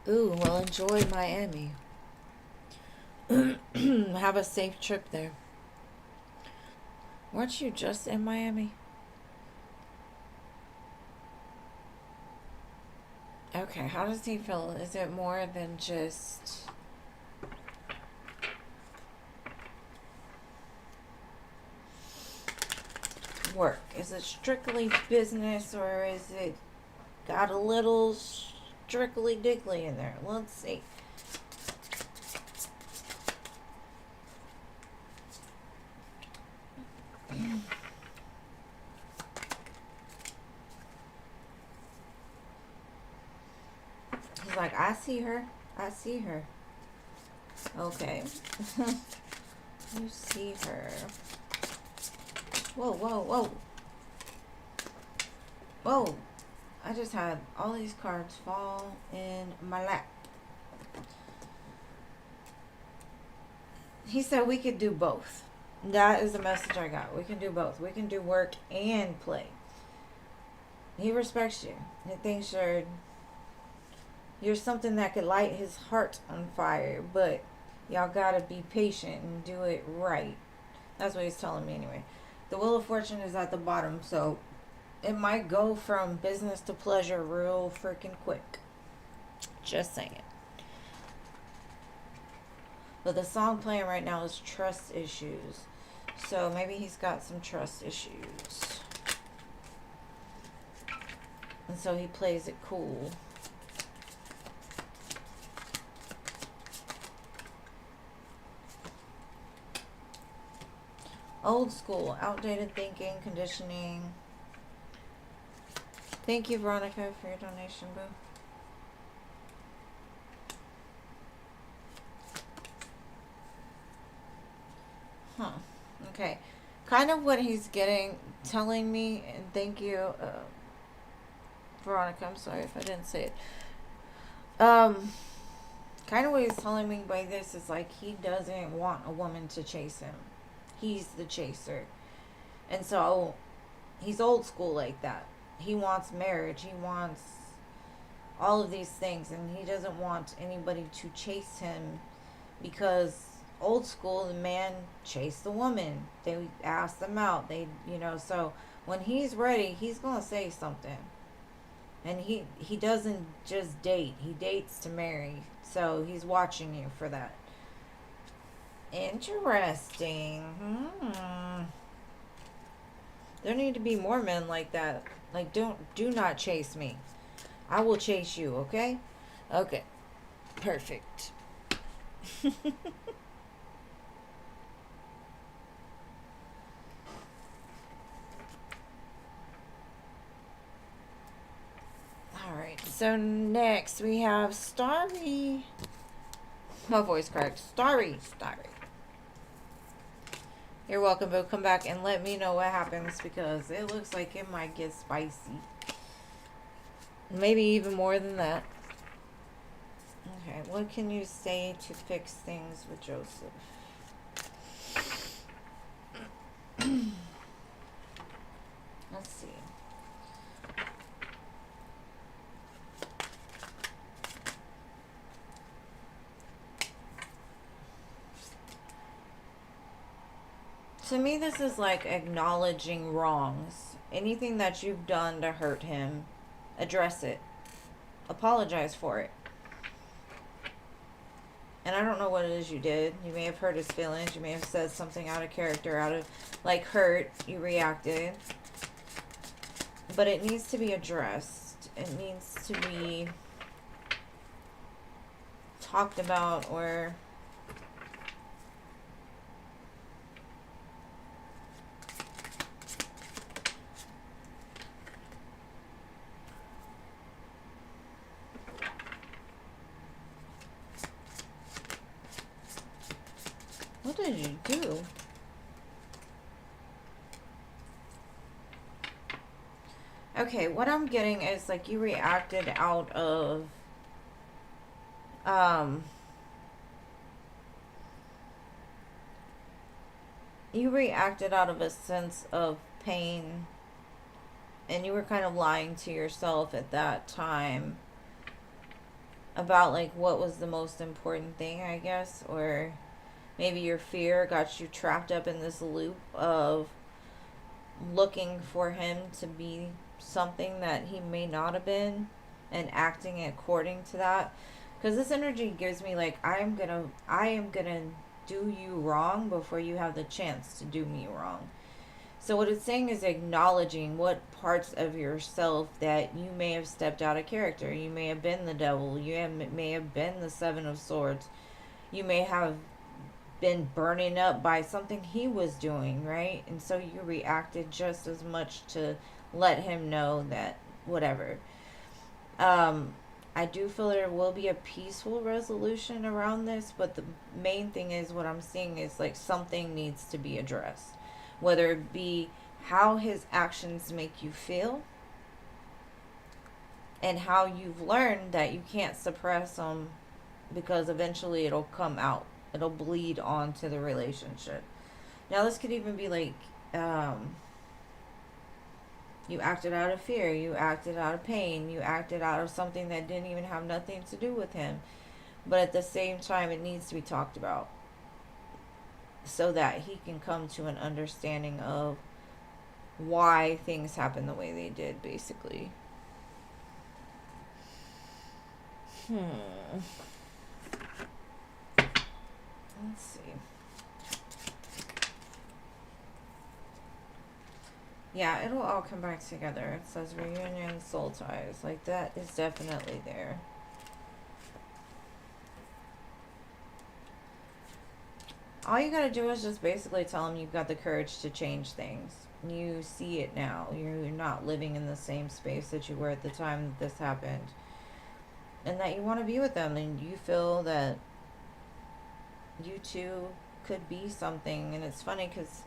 Speaker 1: Ooh, well, enjoy Miami. Have a safe trip there. Weren't you just in Miami? Okay, how does he feel? Is it more than just work? Is it strictly business, or is it got a little strictly diggly in there? Let's see. He's like, I see her. I see her. Okay. You see her. Whoa, whoa, whoa. Whoa. I just had all these cards fall in my lap. He said we could do both. That is the message I got. We can do both. We can do work and play. He respects you. He thinks you're something that could light his heart on fire, but y'all gotta be patient and do it right. That's what he's telling me anyway. The Wheel of Fortune is at the bottom, so it might go from business to pleasure real freaking quick. Just saying. But the song playing right now is Trust Issues. So maybe he's got some trust issues. And so he plays it cool. Old school, outdated thinking, conditioning. Thank you, Veronica, for your donation, boo. Huh. Okay. Kind of what he's telling me, and thank you, Veronica, I'm sorry if I didn't say it. Kind of what he's telling me by this is like he doesn't want a woman to chase him. He's the chaser. And so he's old school like that. He wants marriage. He wants all of these things, and he doesn't want anybody to chase him because old school, the man chased the woman. They asked them out. So when he's ready, he's going to say something. And he doesn't just date. He dates to marry. So he's watching you for that. Interesting. There need to be more men like that. Like, do not chase me. I will chase you, okay? Okay. Perfect. Alright, so next we have Starry. My voice cracked. Starry. You're welcome, but come back and let me know what happens because it looks like it might get spicy. Maybe even more than that. Okay, what can you say to fix things with Joseph? Let's see. To me, this is like acknowledging wrongs. Anything that you've done to hurt him, address it. Apologize for it. And I don't know what it is you did. You may have hurt his feelings. You may have said something out of character, out of, like, hurt. You reacted. But it needs to be addressed. It needs to be talked about or... What did you do? Okay, what I'm getting is like you reacted out of a sense of pain, and you were kind of lying to yourself at that time about like what was the most important thing, I guess, or maybe your fear got you trapped up in this loop of looking for him to be something that he may not have been and acting according to that. Because this energy gives me like I am gonna do you wrong before you have the chance to do me wrong. So what it's saying is acknowledging what parts of yourself that you may have stepped out of character. You may have been the devil. May have been the Seven of Swords. You may have been burning up by something he was doing, right? And so you reacted just as much to let him know that whatever. I do feel there will be a peaceful resolution around this, but the main thing is what I'm seeing is like something needs to be addressed. Whether it be how his actions make you feel and how you've learned that you can't suppress them because eventually it'll come out. It'll bleed onto the relationship. Now this could even be like you acted out of fear, you acted out of pain, you acted out of something that didn't even have nothing to do with him. But at the same time, it needs to be talked about so that he can come to an understanding of why things happen the way they did, basically. Hmm. Let's see. Yeah, it'll all come back together. It says reunion, soul ties. Like, that is definitely there. All you gotta do is just basically tell them you've got the courage to change things. You see it now. You're not living in the same space that you were at the time that this happened. And that you want to be with them. And you feel that you two could be something. And it's funny because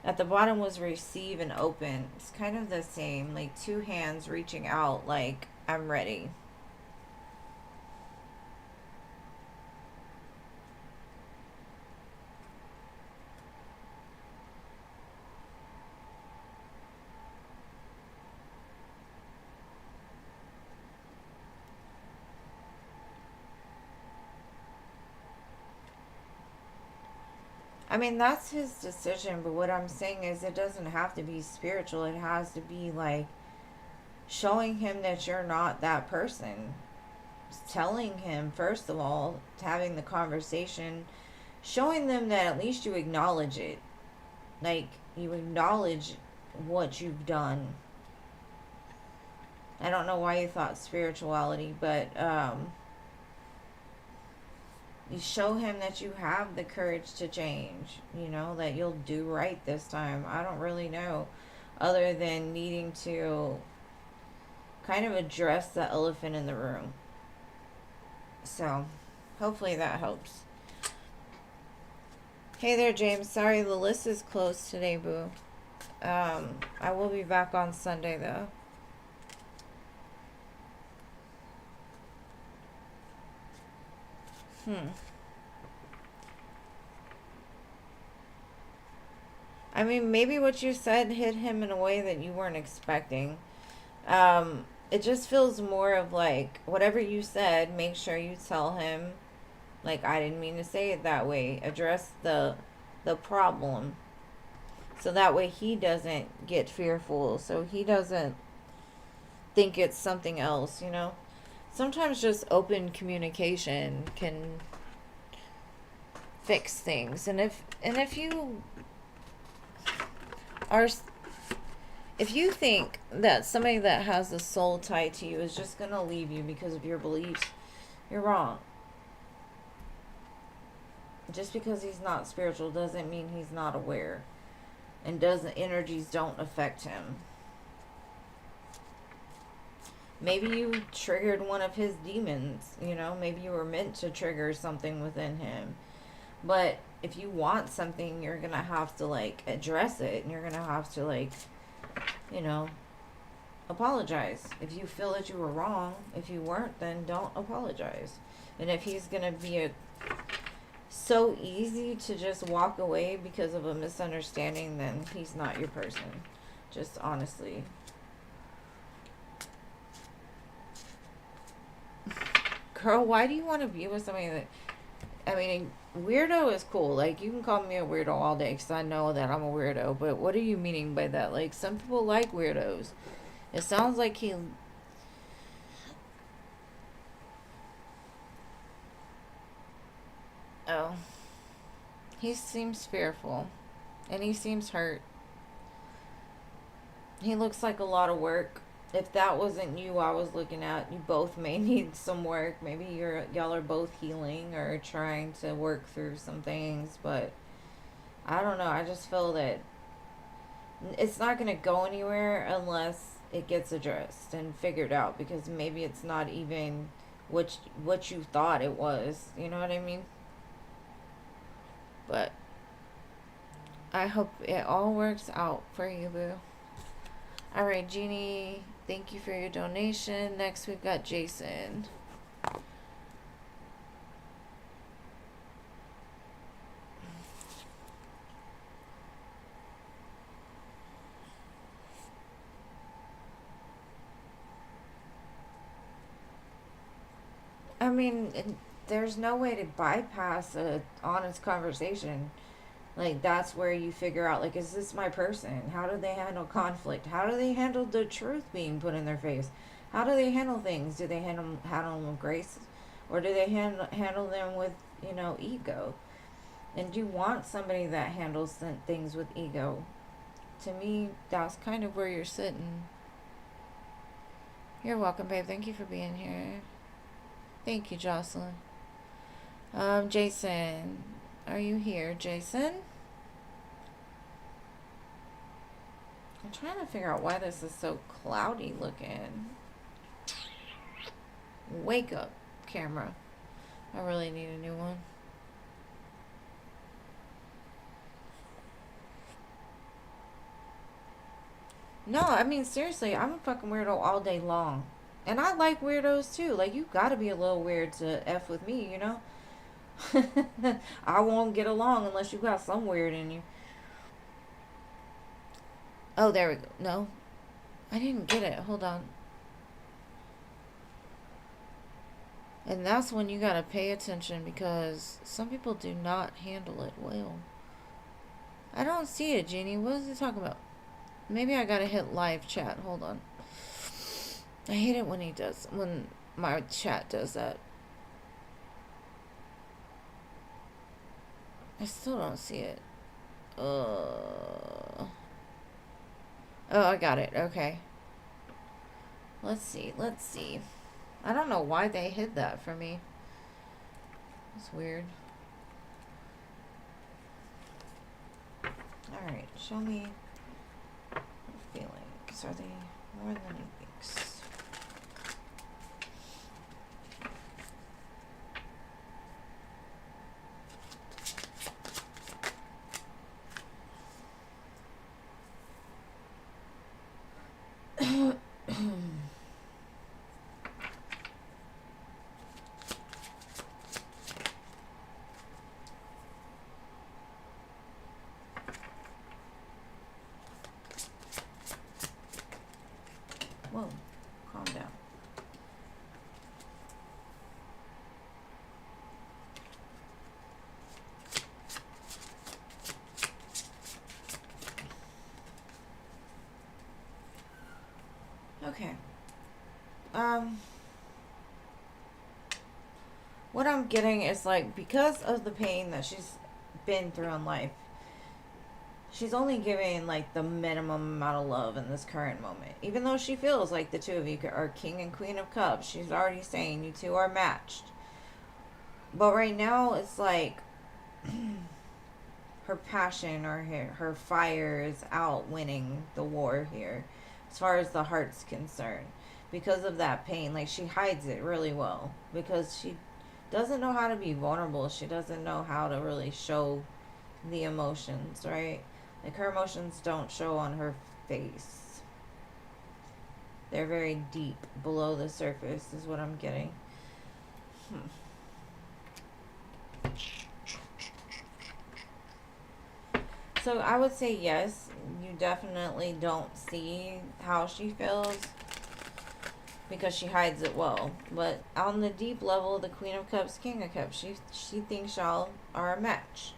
Speaker 1: at the bottom was receive and open. It's kind of the same. Like two hands reaching out like, I'm ready. I mean, that's his decision, but what I'm saying is it doesn't have to be spiritual. It has to be like showing him that you're not that person. Telling him, first of all, having the conversation, showing them that at least you acknowledge it. Like, you acknowledge what you've done. I don't know why you thought spirituality, but you show him that you have the courage to change, you know, that you'll do right this time. I don't really know, other than needing to kind of address the elephant in the room. So, hopefully that helps. Hey there, James. Sorry, the list is closed today, boo. I will be back on Sunday, though. I mean, maybe what you said hit him in a way that you weren't expecting. It just feels more of like, whatever you said, make sure you tell him, like, I didn't mean to say it that way. Address the problem. So that way he doesn't get fearful. So he doesn't think it's something else, you know? Sometimes just open communication can fix things. And if you are, if you think that somebody that has a soul tie to you is just going to leave you because of your beliefs, you're wrong. Just because he's not spiritual doesn't mean he's not aware. And energies don't affect him. Maybe you triggered one of his demons, you know? Maybe you were meant to trigger something within him. But if you want something, you're going to have to, like, address it. And you're going to have to, like, you know, apologize. If you feel that you were wrong, if you weren't, then don't apologize. And if he's going to be so easy to just walk away because of a misunderstanding, then he's not your person. Just honestly. Girl, why do you want to be with somebody that... I mean, weirdo is cool. Like, you can call me a weirdo all day because I know that I'm a weirdo. But what are you meaning by that? Like, some people like weirdos. It sounds like he... Oh. He seems fearful. And he seems hurt. He looks like a lot of work. If that wasn't you I was looking at, you both may need some work. Maybe y'all are both healing or trying to work through some things, but I don't know. I just feel that it's not going to go anywhere unless it gets addressed and figured out, because maybe it's not even what you thought it was. You know what I mean? But I hope it all works out for you, boo. Alright, Jeannie, thank you for your donation. Next, we've got Jason. I mean, there's no way to bypass a honest conversation. Like, that's where you figure out, like, is this my person? How do they handle conflict? How do they handle the truth being put in their face? How do they handle things? Do they handle them with grace? Or do they handle them with, ego? And do you want somebody that handles things with ego? To me, that's kind of where you're sitting. You're welcome, babe. Thank you for being here. Thank you, Jocelyn. Jason. Are you here, Jason? I'm trying to figure out why this is so cloudy looking. Wake up, camera. I really need a new one. No, I mean, seriously, I'm a fucking weirdo all day long. And I like weirdos too. Like, you gotta be a little weird to F with me, you know? I won't get along unless you got some weird in you. Oh, there we go. No, I didn't get it. Hold on. And that's when you gotta pay attention, because some people do not handle it well. I don't see it, Jeannie. What is it talking about? Maybe I gotta hit live chat. Hold on. I hate it when my chat does that. I still don't see it. Oh, I got it. Okay. Let's see. I don't know why they hid that for me. It's weird. Alright, show me feelings. Are they more than he thinks? Whoa, calm down. Okay. What I'm getting is, like, because of the pain that she's been through in life, she's only giving, like, the minimum amount of love in this current moment. Even though she feels like the two of you are King and Queen of Cups, she's already saying you two are matched. But right now, it's like her passion or her fire is out winning the war here, as far as the heart's concerned. Because of that pain, like, she hides it really well, because she doesn't know how to be vulnerable. She doesn't know how to really show the emotions, right? Like, her emotions don't show on her face. They're very deep below the surface, is what I'm getting. So I would say yes, you definitely don't see how she feels, because she hides it well. But on the deep level, the Queen of Cups, King of Cups, she thinks y'all are a match.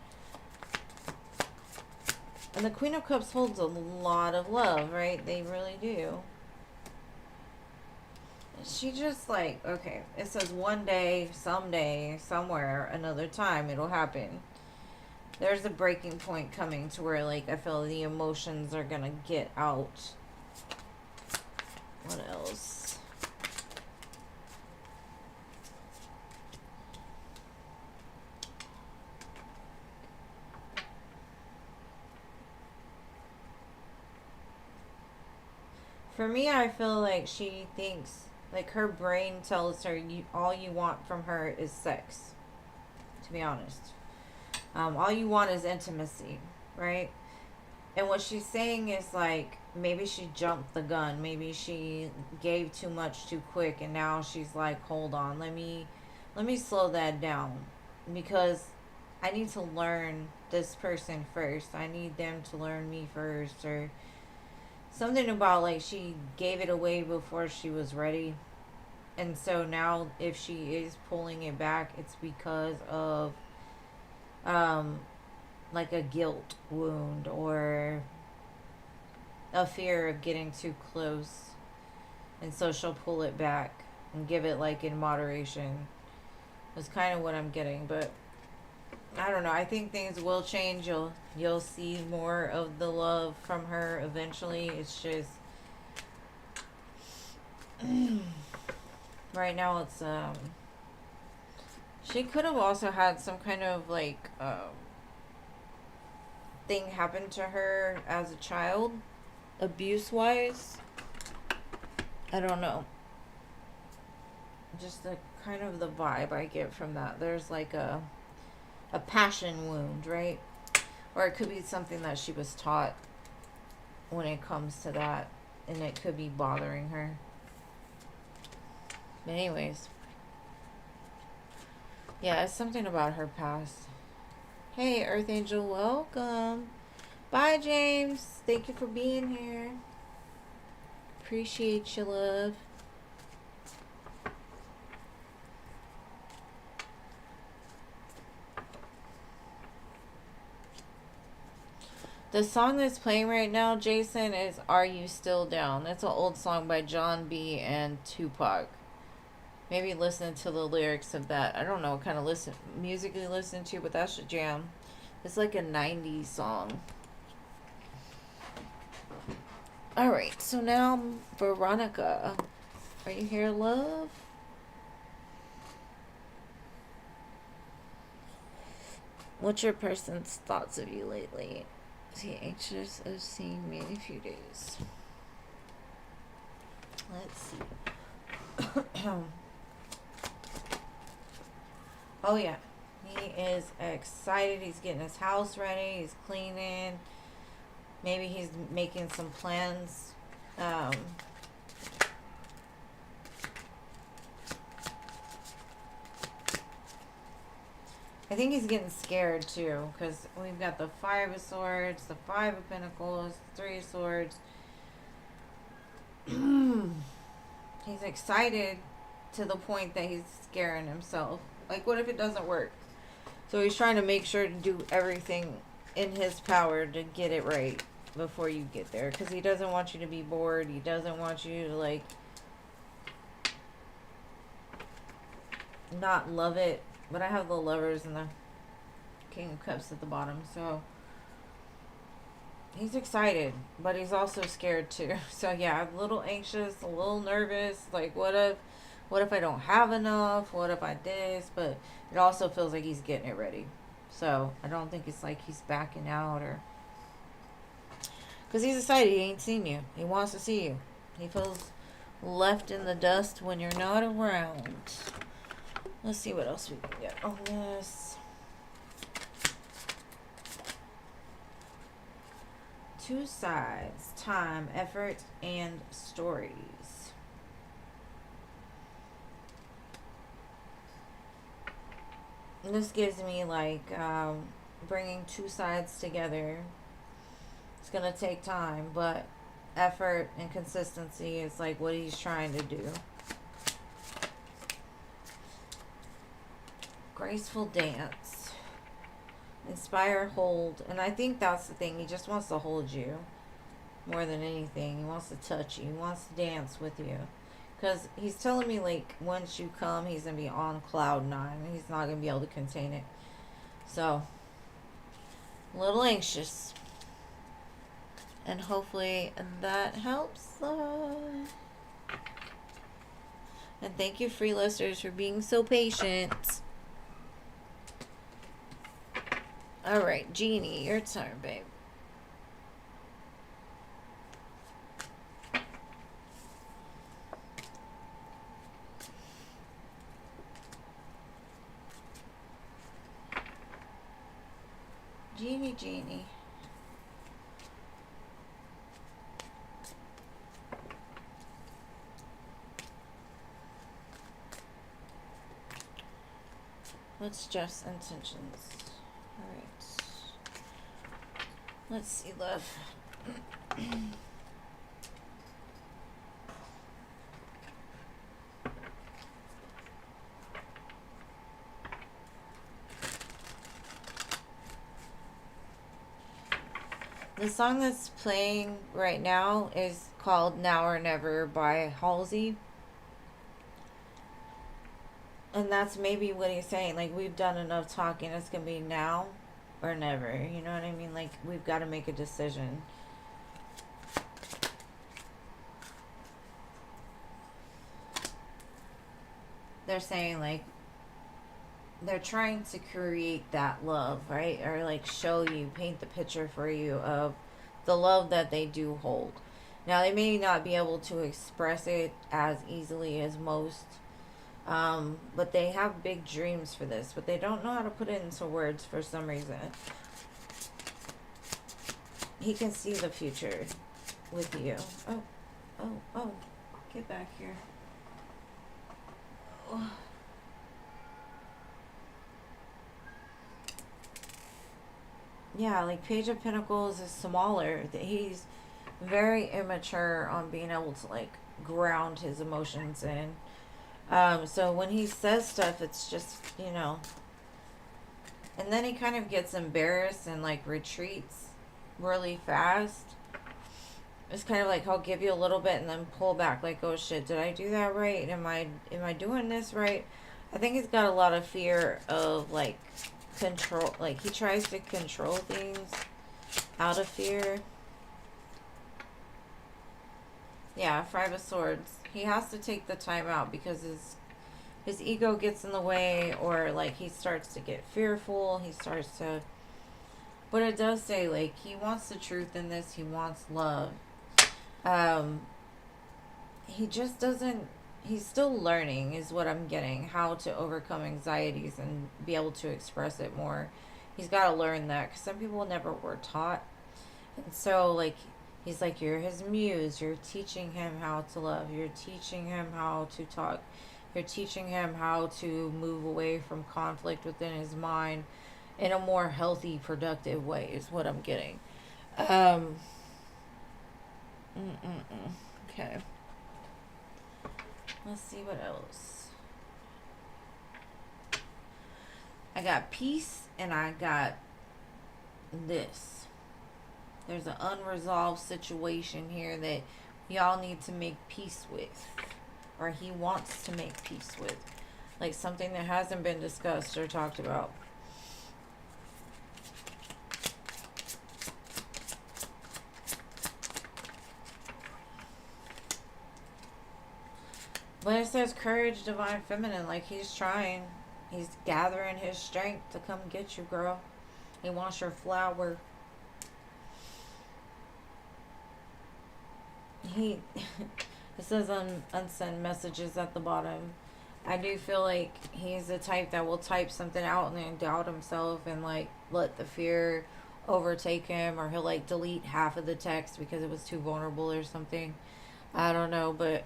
Speaker 1: And the Queen of Cups holds a lot of love, right? They really do. She just, like, okay, it says one day, someday, somewhere, another time, it'll happen. There's a breaking point coming to where, like, I feel the emotions are gonna get out. What else? For me, I feel like she thinks, like, her brain tells her all you want from her is sex, to be honest. All you want is intimacy, right? And what she's saying is, like, maybe she jumped the gun. Maybe she gave too much too quick, and now she's like, hold on, let me slow that down, because I need to learn this person first. I need them to learn me first, or something about, like, she gave it away before she was ready. And so now if she is pulling it back, it's because of like a guilt wound or a fear of getting too close, and so she'll pull it back and give it like in moderation. That's kind of what I'm getting, but I don't know. I think things will change. You'll see more of the love from her eventually. It's just right now it's she could have also had some kind of like thing happen to her as a child, abuse wise. I don't know. Just the kind of the vibe I get from that. There's like a passion wound, right? Or it could be something that she was taught when it comes to that, and it could be bothering her. But anyways, yeah, it's something about her past. Hey, Earth Angel, welcome. Bye, James. Thank you for being here. Appreciate you, love. The song that's playing right now, Jason, is Are You Still Down? That's an old song by John B. and Tupac. Maybe listen to the lyrics of that. I don't know what kind of music you listen to, but that's a jam. It's like a 90s song. Alright, so now Veronica. Are you here, love? What's your person's thoughts of you lately? Is he anxious of seeing me in a few days? Let's see. Oh yeah, he is excited. He's getting his house ready. He's cleaning. Maybe he's making some plans. I think he's getting scared too, because we've got the Five of Swords, the Five of Pentacles, Three of Swords. He's excited to the point that he's scaring himself. Like, what if it doesn't work? So he's trying to make sure to do everything in his power to get it right before you get there. Because he doesn't want you to be bored. He doesn't want you to, like, not love it. But I have the Lovers and the King of Cups at the bottom. So he's excited, but he's also scared too. So yeah, a little anxious, a little nervous. Like, what if I don't have enough? What if I this? But it also feels like he's getting it ready. So I don't think it's like he's backing out, or because he's excited. He ain't seen you. He wants to see you. He feels left in the dust when you're not around. Let's see what else we can get on this. Two sides: time, effort, and stories. And this gives me like bringing two sides together. It's gonna take time, but effort and consistency is like what he's trying to do. Graceful dance. Inspire, hold. And I think that's the thing. He just wants to hold you more than anything. He wants to touch you. He wants to dance with you. Because he's telling me, like, once you come, he's going to be on cloud 9. He's not going to be able to contain it. So, a little anxious. And hopefully that helps. And thank you, free listeners, for being so patient. Alright, Jeannie, your turn, babe. Jeannie. What's Jeff's intentions? Alright. Let's see, love. The song that's playing right now is called Now or Never by Halsey. And that's maybe what he's saying. Like, we've done enough talking. It's going to be now or never. You know what I mean? Like, we've got to make a decision. They're saying, like, they're trying to create that love, right? Or, like, show you, paint the picture for you of the love that they do hold. Now, they may not be able to express it as easily as most, but they have big dreams for this, but they don't know how to put it into words for some reason. He can see the future with you. Oh, get back here. Oh. Yeah, like Page of Pentacles is smaller. He's very immature on being able to like ground his emotions in. So when he says stuff, it's just, you know, and then he kind of gets embarrassed and like retreats really fast. It's kind of like he'll give you a little bit and then pull back, like, oh shit, did I do that right? Am I doing this right? I think he's got a lot of fear of like control. Like he tries to control things out of fear. Yeah, Five of Swords. He has to take the time out because his ego gets in the way, or like he starts to get fearful. He starts to. But it does say like he wants the truth in this. He wants love. He just doesn't. He's still learning, is what I'm getting, how to overcome anxieties and be able to express it more. He's got to learn that because some people never were taught, and so like. He's like, you're his muse. You're teaching him how to love. You're teaching him how to talk. You're teaching him how to move away from conflict within his mind in a more healthy, productive way is what I'm getting. Okay. Let's see what else. I got peace and I got this. There's an unresolved situation here that y'all need to make peace with. Or he wants to make peace with. Like something that hasn't been discussed or talked about. But it says courage, divine feminine. Like he's trying. He's gathering his strength to come get you, girl. He wants your flower. It says unsend messages at the bottom. I do feel like he's the type that will type something out and then doubt himself and like let the fear overtake him, or he'll like delete half of the text because it was too vulnerable or something. I don't know, but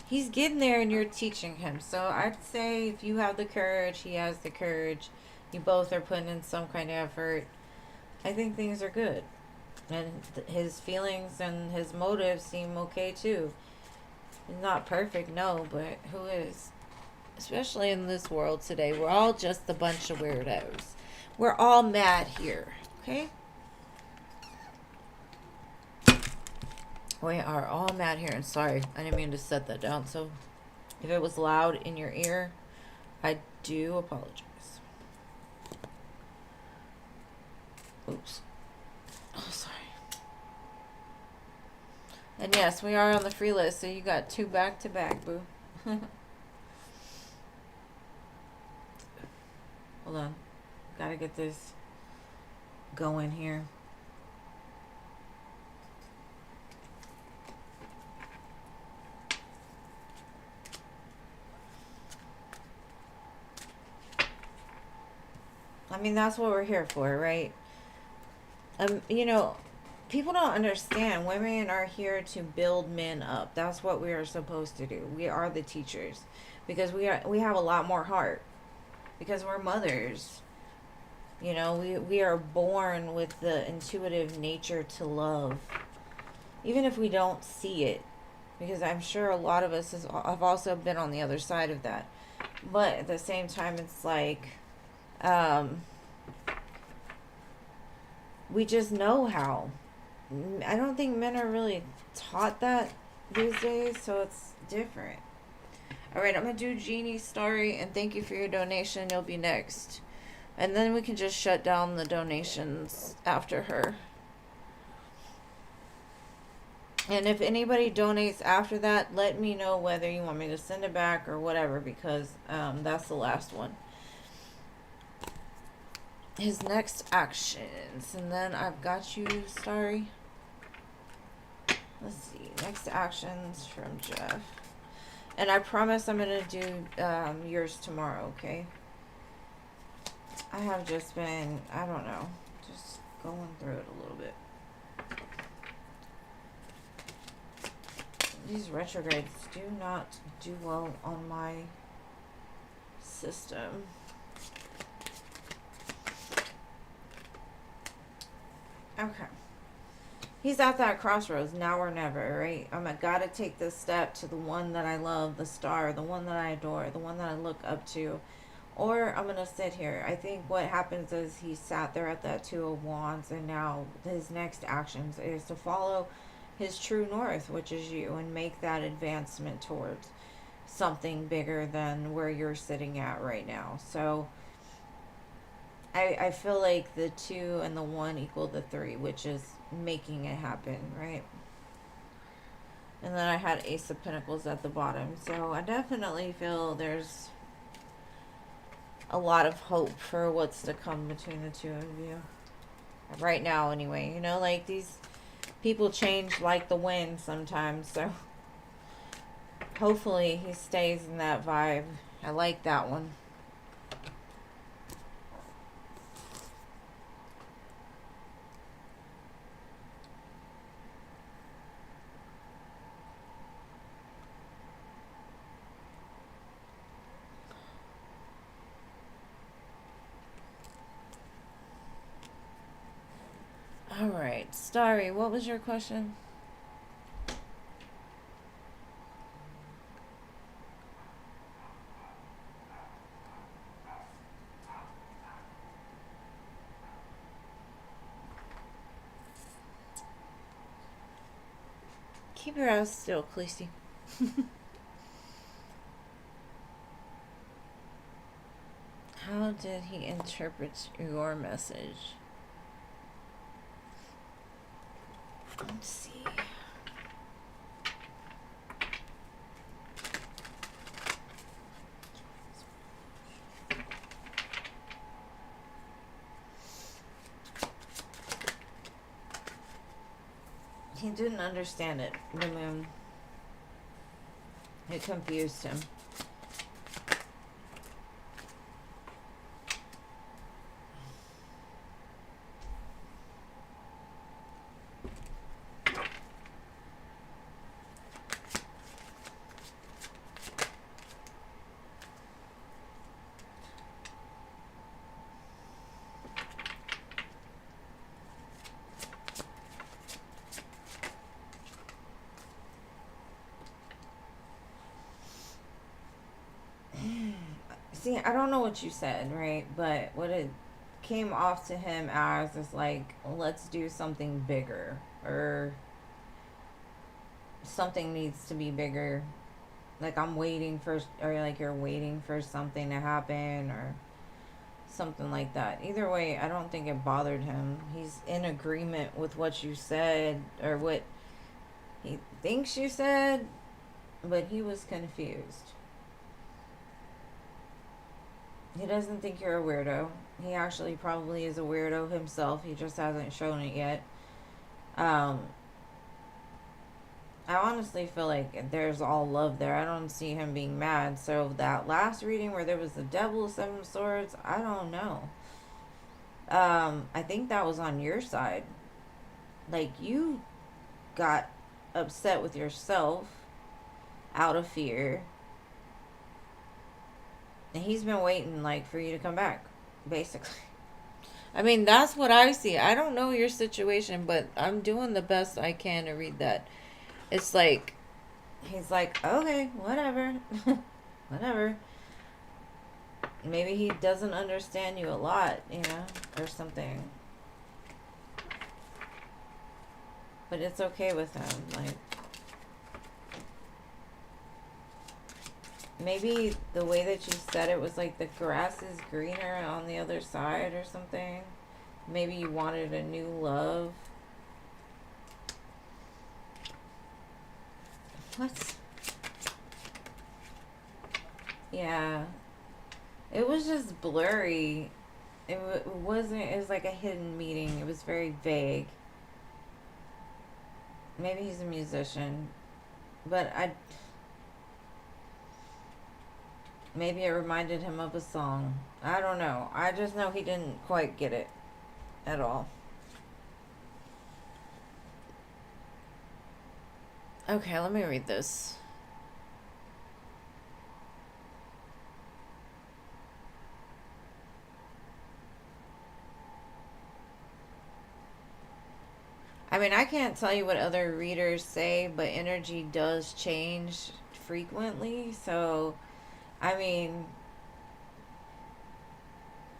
Speaker 1: he's getting there and you're teaching him. So I'd say if you have the courage, he has the courage, you both are putting in some kind of effort, I think things are good. And his feelings and his motives seem okay too. He's not perfect, no, but who is? Especially in this world today. We're all just a bunch of weirdos. We're all mad here, okay? We are all mad here. And sorry, I didn't mean to set that down. So if it was loud in your ear, I do apologize. Oops. Oh, sorry. And yes, we are on the free list, so you got 2 back to back, boo. Hold on. Gotta get this going here. I mean, that's what we're here for, right? You know, people don't understand. Women are here to build men up. That's what we are supposed to do. We are the teachers because we have a lot more heart because we're mothers. You know, we are born with the intuitive nature to love, even if we don't see it, because I'm sure a lot of us have also been on the other side of that. But at the same time, it's like we just know how. I don't think men are really taught that these days, so it's different. All right, I'm gonna do Jeannie's story, and thank you for your donation. You'll be next, and then we can just shut down the donations after her. And if anybody donates after that, let me know whether you want me to send it back or whatever, because that's the last one. His next actions, and then I've got you, Starry. Let's see, next actions from Jeff. And I promise I'm going to do yours tomorrow, okay? I have just been, I don't know, just going through it a little bit. These retrogrades do not do well on my system. Okay. He's at that crossroads, now or never, right? Gotta take this step to the one that I love, the star, the one that I adore, the one that I look up to. Or I'm gonna sit here. I think what happens is he sat there at that Two of Wands, and now his next actions is to follow his true north, which is you, and make that advancement towards something bigger than where you're sitting at right now. So I feel like the 2 and the 1 equal the 3, which is making it happen, right? And then I had Ace of Pentacles at the bottom. So I definitely feel there's a lot of hope for what's to come between the two of you. Right now, anyway. You know, like, these people change like the wind sometimes. So hopefully he stays in that vibe. I like that one. All right, Starry, what was your question? Keep your eyes still, Khaleesi. How did he interpret your message? Let's see. He didn't understand it, the moon. It confused him. See, I don't know what you said, right? But what it came off to him as is like, let's do something bigger, or something needs to be bigger. Like, I'm waiting for, or like you're waiting for something to happen, or something like that. Either way, I don't think it bothered him. He's in agreement with what you said, or what he thinks you said, but he was confused. He doesn't think you're a weirdo. He actually probably is a weirdo himself. He just hasn't shown it yet. I honestly feel like there's all love there. I don't see him being mad. So that last reading where there was the devil, 7 of swords, I don't know. I think that was on your side. Like, you got upset with yourself out of fear. And he's been waiting, like, for you to come back, basically. I mean, that's what I see. I don't know your situation, but I'm doing the best I can to read that. It's like, he's like, okay, whatever. Whatever. Maybe he doesn't understand you a lot, you know, or something. But it's okay with him. Like, maybe the way that you said it was like the grass is greener on the other side or something. Maybe you wanted a new love. What? Yeah. It was just blurry. It wasn't, it was like a hidden meeting. It was very vague. Maybe he's a musician. But maybe it reminded him of a song. I don't know. I just know he didn't quite get it at all. Okay, let me read this. I mean, I can't tell you what other readers say, but energy does change frequently. So, I mean,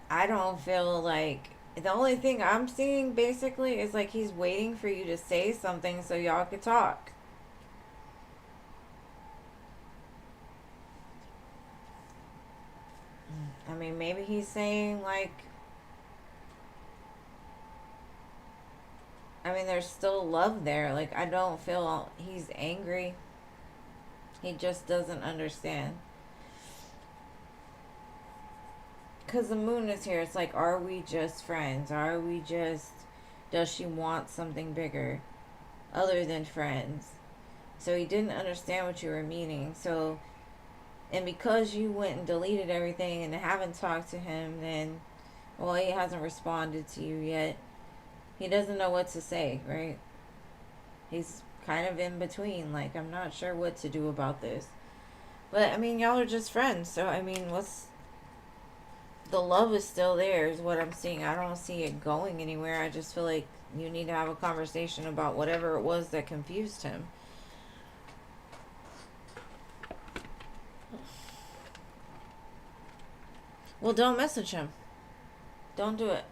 Speaker 1: I don't feel like the only thing I'm seeing basically is like he's waiting for you to say something so y'all could talk. I mean, maybe he's saying like, I mean, there's still love there. Like, I don't feel he's angry. He just doesn't understand. Because the moon is here. It's like, are we just friends? Are we just, does she want something bigger other than friends? So he didn't understand what you were meaning. So, and because you went and deleted everything and haven't talked to him, then, well, he hasn't responded to you yet. He doesn't know what to say, right? He's kind of in between. Like, I'm not sure what to do about this. But, I mean, y'all are just friends. So, I mean, the love is still there is what I'm seeing. I don't see it going anywhere. I just feel like you need to have a conversation about whatever it was that confused him. Well, don't message him. Don't do it.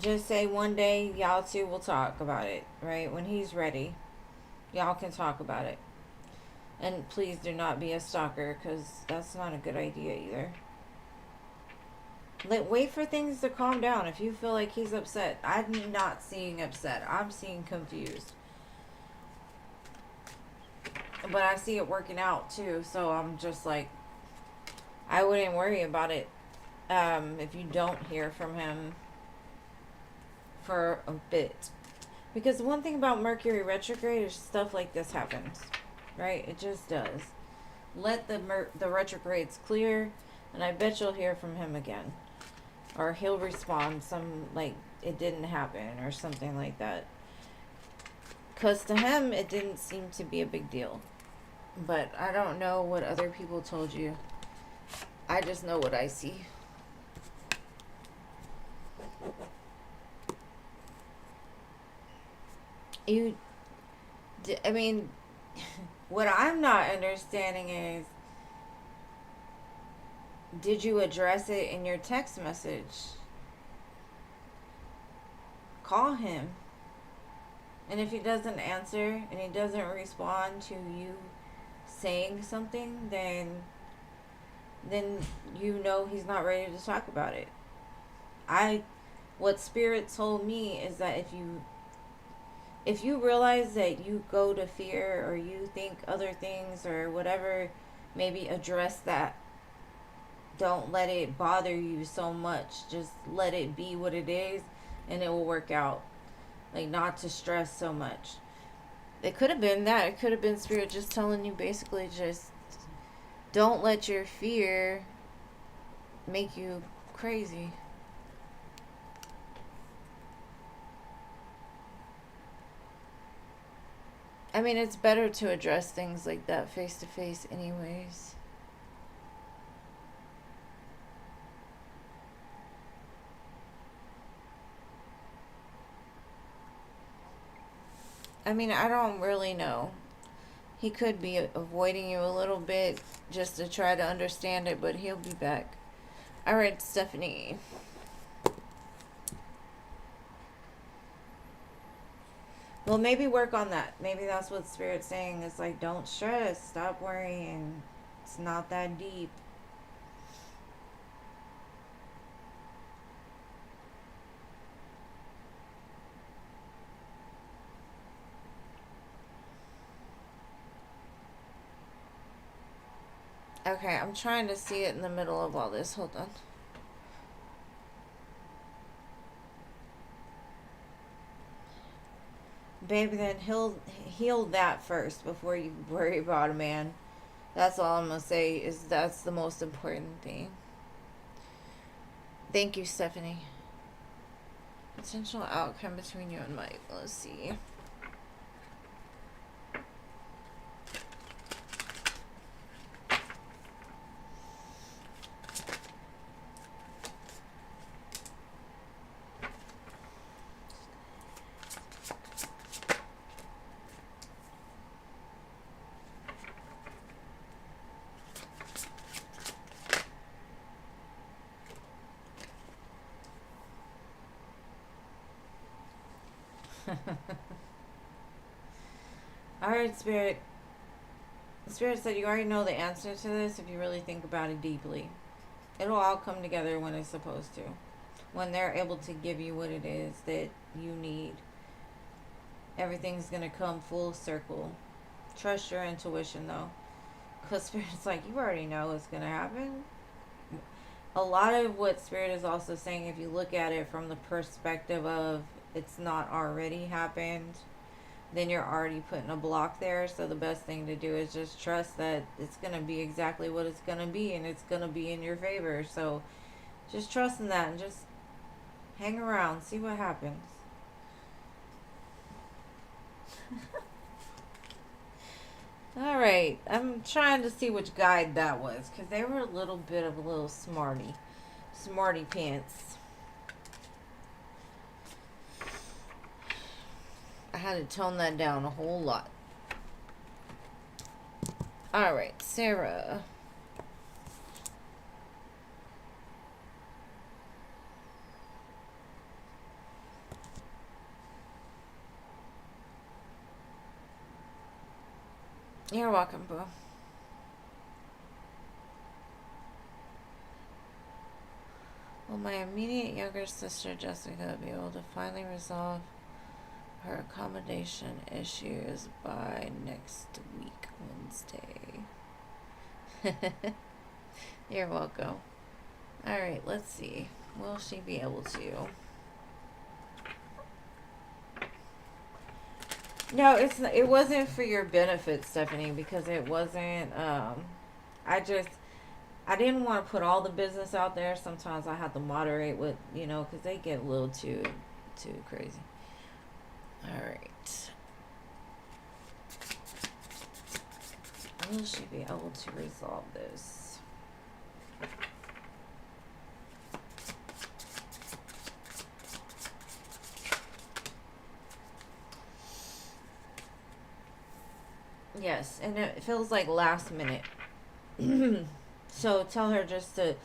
Speaker 1: Just say one day y'all two will talk about it, right? When he's ready, y'all can talk about it. And please do not be a stalker, because that's not a good idea either. Wait for things to calm down. If you feel like he's upset, I'm not seeing upset. I'm seeing confused. But I see it working out too, so I'm just like, I wouldn't worry about it if you don't hear from him for a bit. Because one thing about Mercury retrograde is stuff like this happens, right? It just does. Let the retrogrades clear, and I bet you'll hear from him again. Or he'll respond like it didn't happen or something like that. Because to him, it didn't seem to be a big deal. But I don't know what other people told you. I just know what I see. I mean, what I'm not understanding is, did you address it in your text message? Call him. And if he doesn't answer and he doesn't respond to you saying something, then you know he's not ready to talk about it. What Spirit told me is that if you realize that you go to fear or you think other things or whatever, maybe address that. Don't let it bother you so much. Just let it be what it is, and it will work out. Like, not to stress so much. It could have been that. It could have been Spirit just telling you basically just don't let your fear make you crazy. I mean, it's better to address things like that face to face anyways. I mean, I don't really know. He could be avoiding you a little bit just to try to understand it, but he'll be back. All right, Stephanie. Well, maybe work on that. Maybe that's what Spirit's saying. It's like, don't stress. Stop worrying. It's not that deep. Okay, I'm trying to see it in the middle of all this. Hold on. Baby, then heal that first before you worry about a man. That's all I'm gonna say, is that's the most important thing. Thank you, Stephanie. Potential outcome between you and Mike. Let's see. Alright, Spirit. Spirit said you already know the answer to this if you really think about it deeply. It'll all come together when it's supposed to. When they're able to give you what it is that you need. Everything's gonna come full circle. Trust your intuition, though. Because Spirit's like, you already know what's gonna happen. A lot of what Spirit is also saying, if you look at it from the perspective of it's not already happened, then you're already putting a block there. So the best thing to do is just trust that it's going to be exactly what it's going to be, and it's going to be in your favor. So just trust in that and just hang around, see what happens. All right, I'm trying to see which guide that was, because they were a little bit of a little smarty pants. I had to tone that down a whole lot. All right, Sarah. You're welcome, boo. Will my immediate younger sister Jessica be able to finally resolve her accommodation issues by next week, Wednesday? You're welcome. Alright, let's see. Will she be able to? No, it wasn't for your benefit, Stephanie, because it wasn't I didn't want to put all the business out there. Sometimes I have to moderate with, because they get a little too crazy. All right. Will she be able to resolve this? Yes, and it feels like last minute. So tell her just to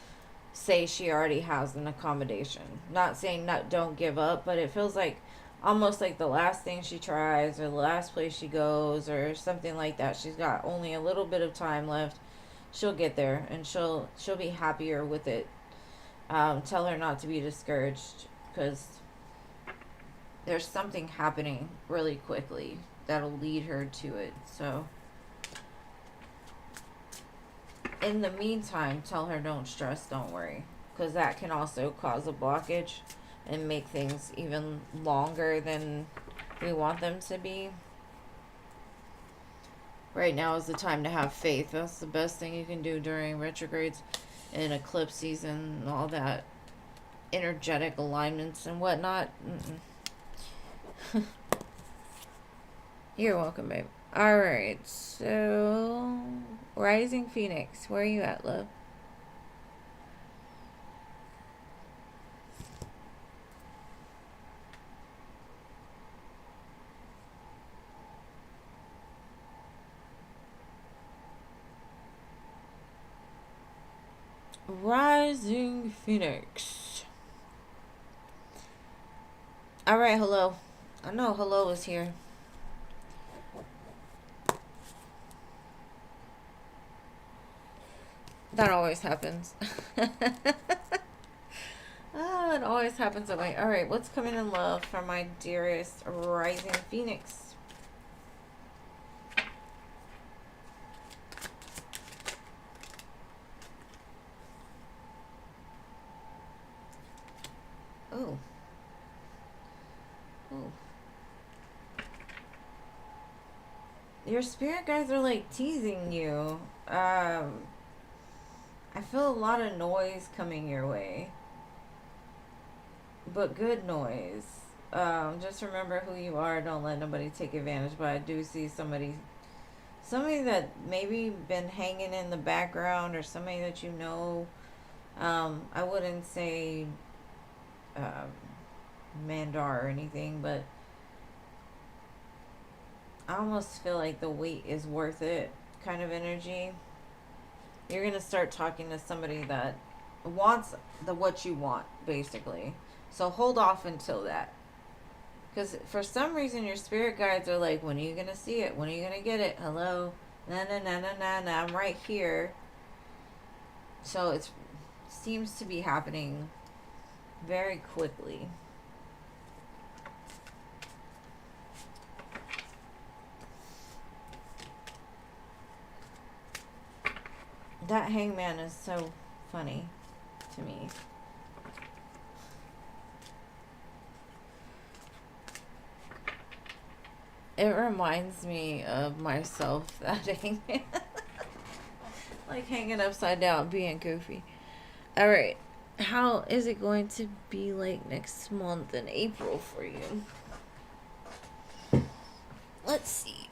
Speaker 1: say she already has an accommodation. Not saying don't give up, but it feels like almost like the last thing she tries or the last place she goes or something like that. She's got only a little bit of time left. She'll get there and she'll be happier with it. Tell her not to be discouraged, because there's something happening really quickly that'll lead her to it. So in the meantime, tell her don't stress, don't worry, because that can also cause a blockage and make things even longer than we want them to be. Right now is the time to have faith. That's the best thing you can do during retrogrades and eclipse season and all that energetic alignments and whatnot. You're welcome, babe. Alright, so Rising Phoenix, where are you at, love? Rising Phoenix. Alright, hello. I know hello is here. That always happens. Oh, it always happens that way. All right, what's coming in love for my dearest rising Phoenix? Oh. Oh. Your spirit guides are like teasing you. I feel a lot of noise coming your way, but good noise. Just remember who you are. Don't let nobody take advantage. But I do see somebody that maybe been hanging in the background, or somebody that you know. I wouldn't say um, Mandar or anything, but I almost feel like the wait is worth it kind of energy. You're going to start talking to somebody that wants what you want, basically. So hold off until that. Because for some reason, your spirit guides are like, when are you going to see it? When are you going to get it? Hello? Na na na na na na. I'm right here. So it seems to be happening very quickly. That hangman is so funny to me. It reminds me of myself, that hangman. Like hanging upside down, being goofy. Alright, how is it going to be like next month in April for you? Let's see.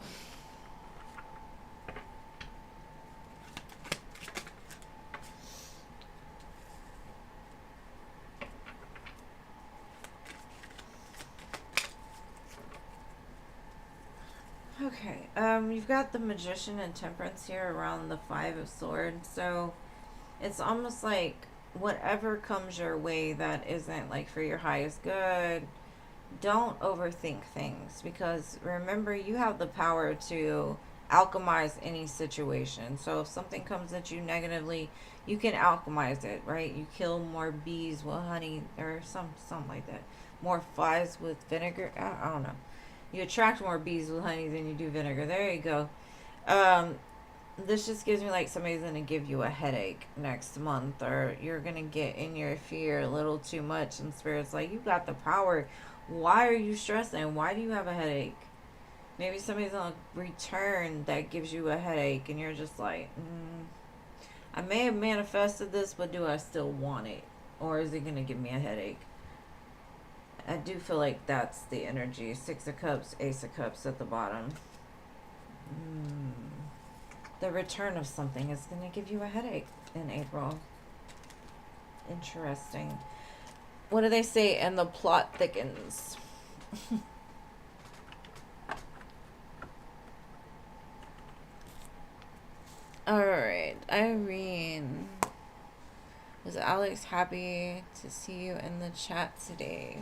Speaker 1: Okay, you've got the Magician and Temperance here around the Five of Swords, so it's almost like whatever comes your way that isn't like for your highest good, don't overthink things, because remember, you have the power to alchemize any situation. So if something comes at you negatively, you can alchemize it, right? You kill more bees with honey, or something like that. More flies with vinegar. I don't know. You attract more bees with honey than you do vinegar. There you go. Um, this just gives me like somebody's gonna give you a headache next month, or you're gonna get in your fear a little too much, and spirit's like, you got the power. Why are you stressing? Why do you have a headache? Maybe somebody's gonna return that gives you a headache, and you're just like, I may have manifested this, but do I still want it, or is it gonna give me a headache? I do feel like that's the energy. Six of Cups, Ace of Cups at the bottom. The return of something is going to give you a headache in April. Interesting. What do they say? And the plot thickens. Alright, Irene. Was Alex happy to see you in the chat today?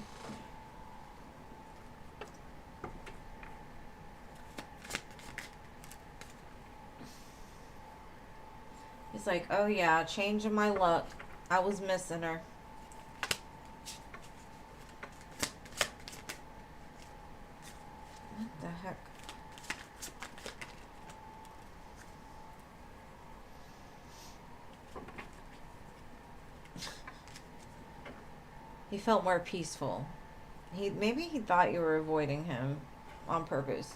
Speaker 1: He's like, oh yeah, changing my luck. I was missing her. What the heck? He felt more peaceful. Maybe he thought you were avoiding him on purpose.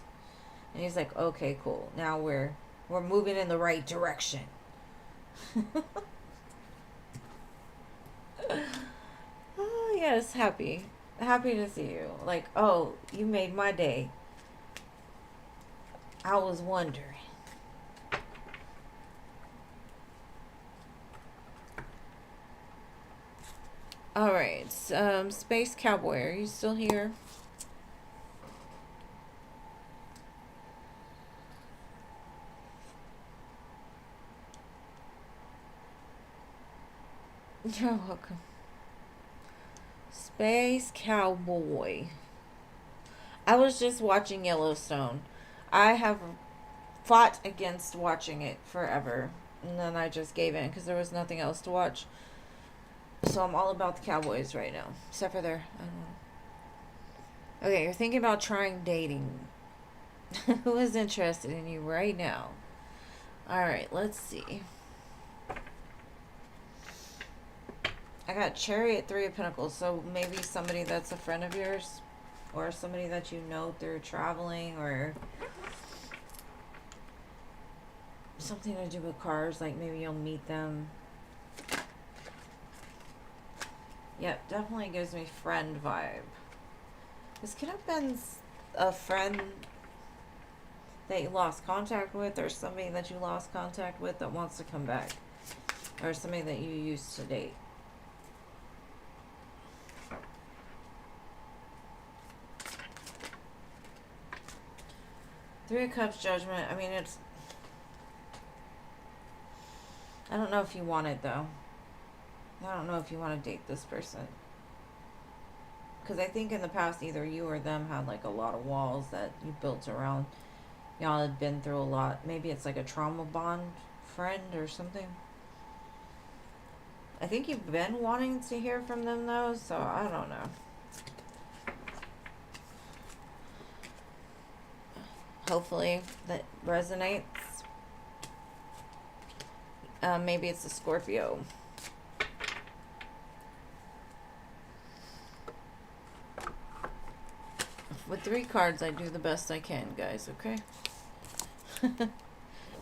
Speaker 1: And he's like, okay, cool. Now we're moving in the right direction. Oh, yes, happy to see you. Like, oh, you made my day. I was wondering. All right, Space Cowboy, are you still here? You're welcome. Space Cowboy. I was just watching Yellowstone. I have fought against watching it forever. And then I just gave in because there was nothing else to watch. So I'm all about the Cowboys right now. Except for their, I don't know. Okay, you're thinking about trying dating. Who is interested in you right now? Alright, let's see. I got Chariot, Three of Pentacles. So maybe somebody that's a friend of yours. Or somebody that you know through traveling. Or something to do with cars. Like maybe you'll meet them. Yep, definitely gives me friend vibe. This could have been a friend that you lost contact with, or somebody that you lost contact with that wants to come back, or somebody that you used to date. Three of Cups, Judgment. I mean, it's, I don't know if you want it though. I don't know if you want to date this person. Because I think in the past, either you or them had like a lot of walls that you built around. Y'all had been through a lot. Maybe it's like a trauma bond friend or something. I think you've been wanting to hear from them though, so I don't know. Hopefully that resonates. Maybe it's a Scorpio. With 3 cards, I do the best I can, guys, okay?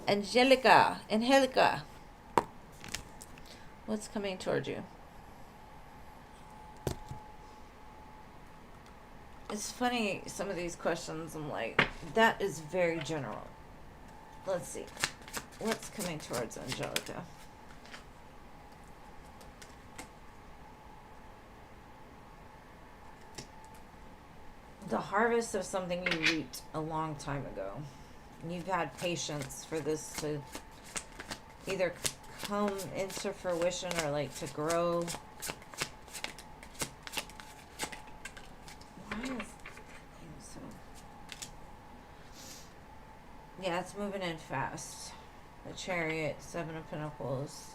Speaker 1: Angelica. What's coming towards you? It's funny, some of these questions, I'm like, that is very general. Let's see. What's coming towards Angelica? The harvest of something you reaped a long time ago. You've had patience for this to either come into fruition or like to grow. Why is so? Yeah, it's moving in fast. The Chariot, 7 of Pentacles.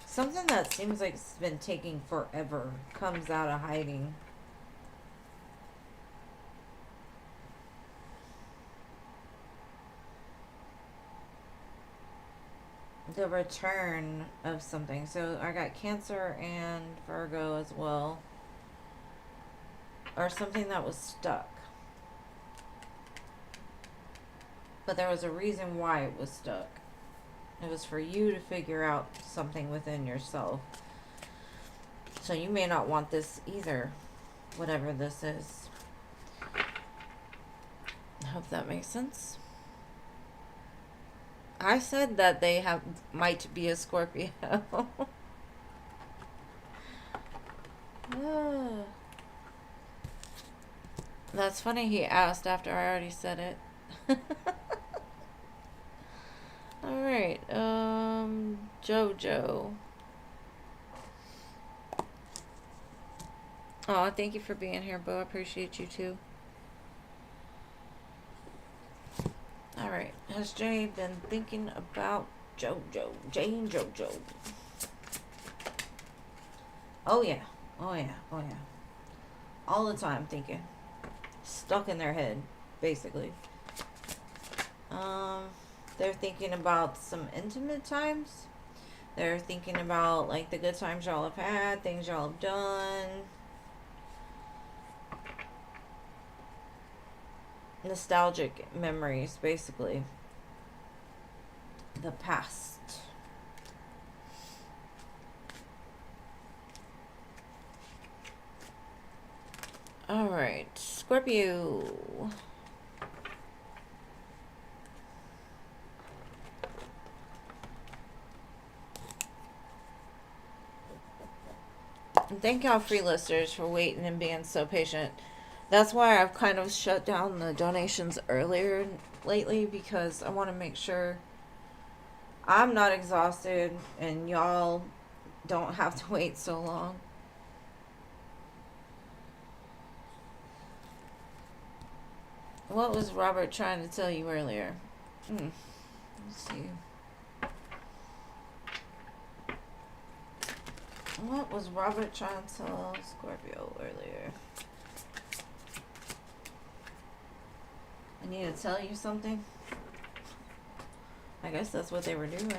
Speaker 1: Something that seems like it's been taking forever comes out of hiding. The return of something. So I got Cancer and Virgo as well. Or something that was stuck. But there was a reason why it was stuck. It was for you to figure out something within yourself. So you may not want this either. Whatever this is. I hope that makes sense. I said that they might be a Scorpio. That's funny he asked after I already said it. Alright, Jojo. Oh, thank you for being here, Bo. I appreciate you too. Alright, has Jay been thinking about Jojo? Jay and Jojo. Oh yeah, oh yeah, oh yeah. All the time thinking. Stuck in their head, basically. They're thinking about some intimate times. They're thinking about like the good times y'all have had, things y'all have done. Nostalgic memories, basically. The past. Alright, Scorpio. And thank y'all free listeners for waiting and being so patient. That's why I've kind of shut down the donations earlier lately, because I want to make sure I'm not exhausted and y'all don't have to wait so long. What was Robert trying to tell you earlier? Let's see. What was Robert trying to tell Scorpio earlier? I need to tell you something. I guess that's what they were doing.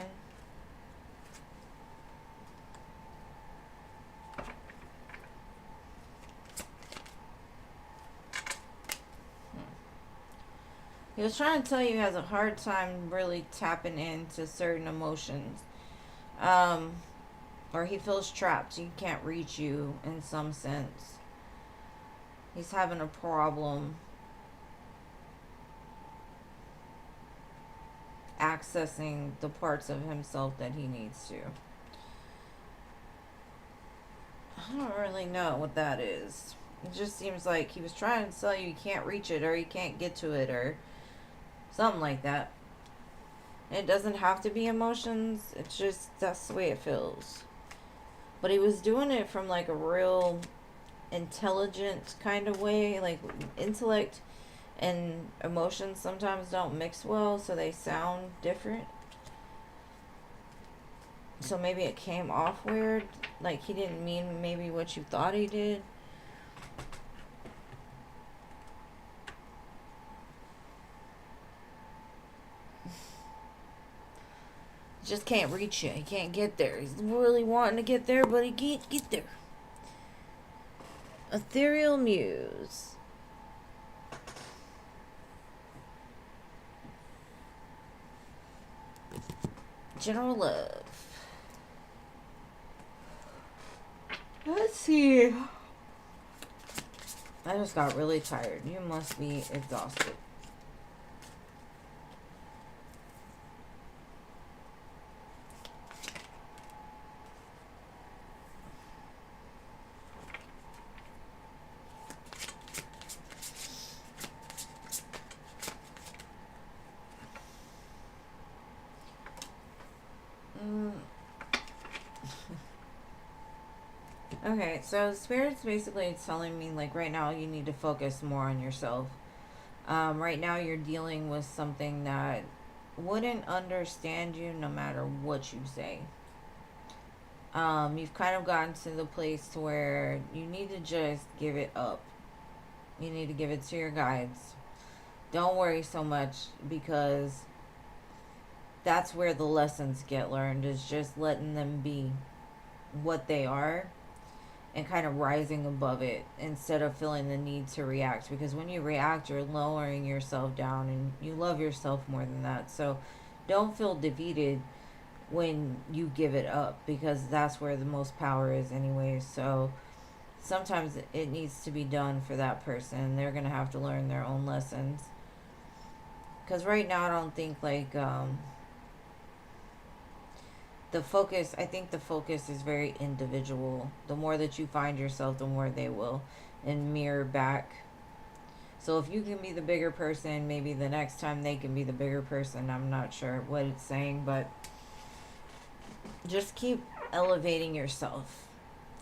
Speaker 1: He was trying to tell you he has a hard time really tapping into certain emotions. Or he feels trapped. He can't reach you in some sense. He's having a problem accessing the parts of himself that he needs to. I don't really know what that is. It just seems like he was trying to tell you can't reach it, or you can't get to it, or something like that. It doesn't have to be emotions. It's just that's the way it feels. But he was doing it from like a real intelligent kind of way. Like intellect and emotions sometimes don't mix well, so they sound different. So maybe it came off weird. Like he didn't mean maybe what you thought he did. Just can't reach you. He can't get there. He's really wanting to get there, but he can't get there. Ethereal Muse. General Love. Let's see. I just got really tired. You must be exhausted. Okay, so Spirit's basically telling me, like, right now you need to focus more on yourself. Right now you're dealing with something that wouldn't understand you no matter what you say. You've kind of gotten to the place to where you need to just give it up. You need to give it to your guides. Don't worry so much, because that's where the lessons get learned, is just letting them be what they are and kind of rising above it instead of feeling the need to react, because when you react you're lowering yourself down, and you love yourself more than that. So don't feel defeated when you give it up, because that's where the most power is anyway. So sometimes it needs to be done for that person. They're gonna have to learn their own lessons, because right now I don't think like I think the focus is very individual. The more that you find yourself, the more they will, and mirror back. So if you can be the bigger person, maybe the next time they can be the bigger person. I'm not sure what it's saying, but just keep elevating yourself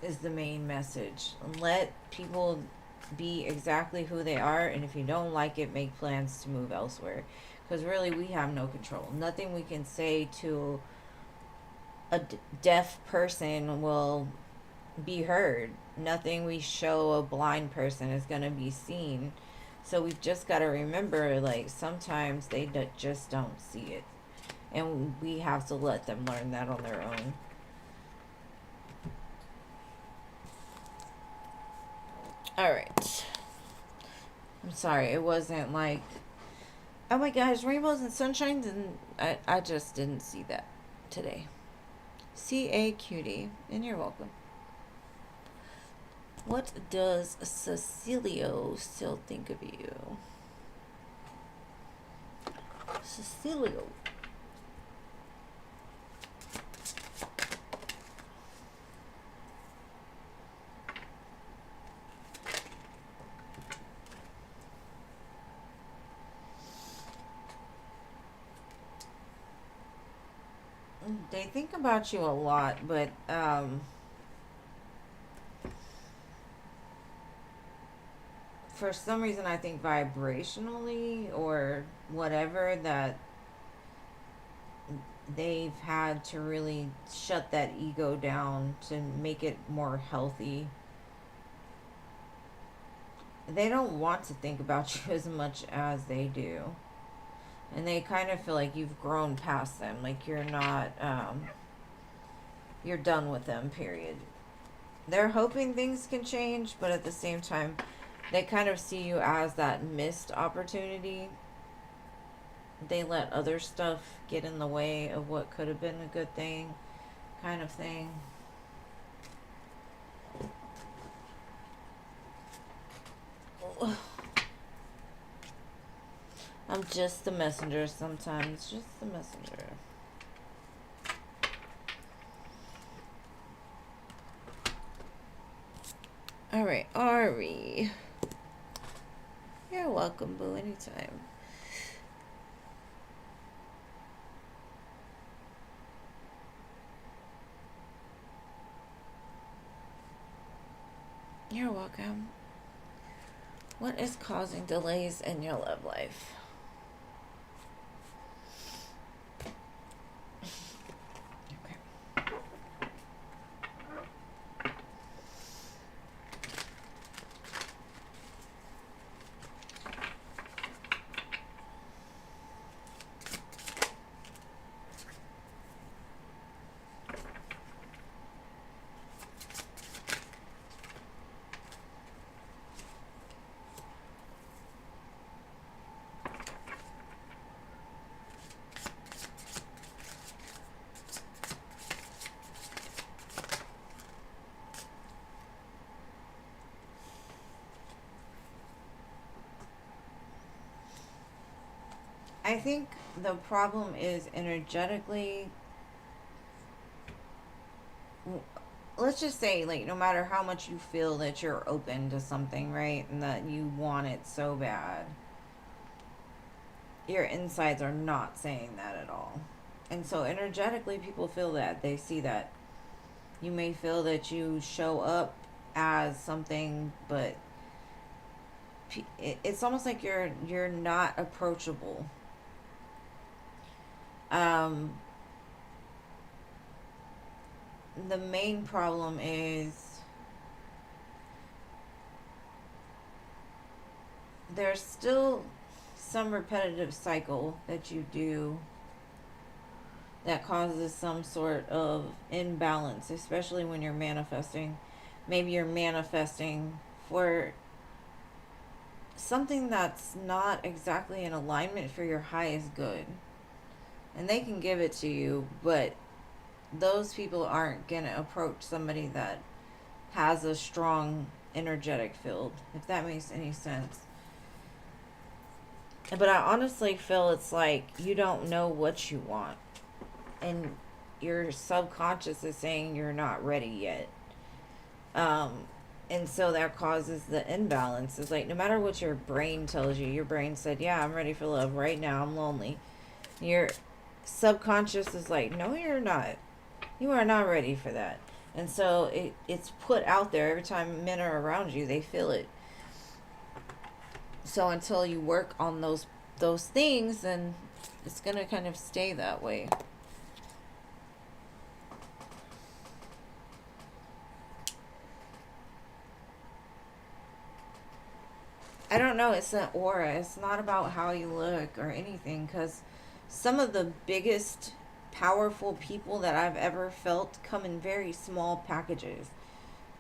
Speaker 1: is the main message. Let people be exactly who they are, and if you don't like it, make plans to move elsewhere. Because really, we have no control. Nothing we can say to a deaf person will be heard. Nothing we show a blind person is going to be seen. So we've just got to remember, like, sometimes they just don't see it. And we have to let them learn that on their own. Alright. I'm sorry, it wasn't like, oh my gosh, rainbows and sunshines, and I just didn't see that today. C.A. Cutie, and you're welcome. What does Cecilio still think of you? Cecilio. They think about you a lot, but for some reason I think vibrationally or whatever, that they've had to really shut that ego down to make it more healthy. They don't want to think about you as much as they do. And they kind of feel like you've grown past them. Like you're not, you're done with them, period. They're hoping things can change, but at the same time, they kind of see you as that missed opportunity. They let other stuff get in the way of what could have been a good thing, kind of thing. I'm just the messenger sometimes, just the messenger. All right, Ari. You're welcome, boo, anytime. You're welcome. What is causing delays in your love life? I think the problem is energetically. Let's just say, like, no matter how much you feel that you're open to something, right, and that you want it so bad, your insides are not saying that at all. And so, energetically, people feel that. They see that. You may feel that you show up as something, but it's almost like you're not approachable. The main problem is there's still some repetitive cycle that you do that causes some sort of imbalance, especially when you're manifesting. Maybe you're manifesting for something that's not exactly in alignment for your highest good. And they can give it to you, but those people aren't going to approach somebody that has a strong energetic field, if that makes any sense. But I honestly feel it's like you don't know what you want. And your subconscious is saying you're not ready yet. And so that causes the imbalance. It's like no matter what your brain tells you, your brain said, yeah, I'm ready for love right now, I'm lonely. Your subconscious is like, no, you're not. You are not ready for that. And so it's put out there every time men are around you, they feel it. So until you work on those things, then it's going to kind of stay that way. I don't know. It's an aura. It's not about how you look or anything. Because some of the biggest, powerful people that I've ever felt come in very small packages.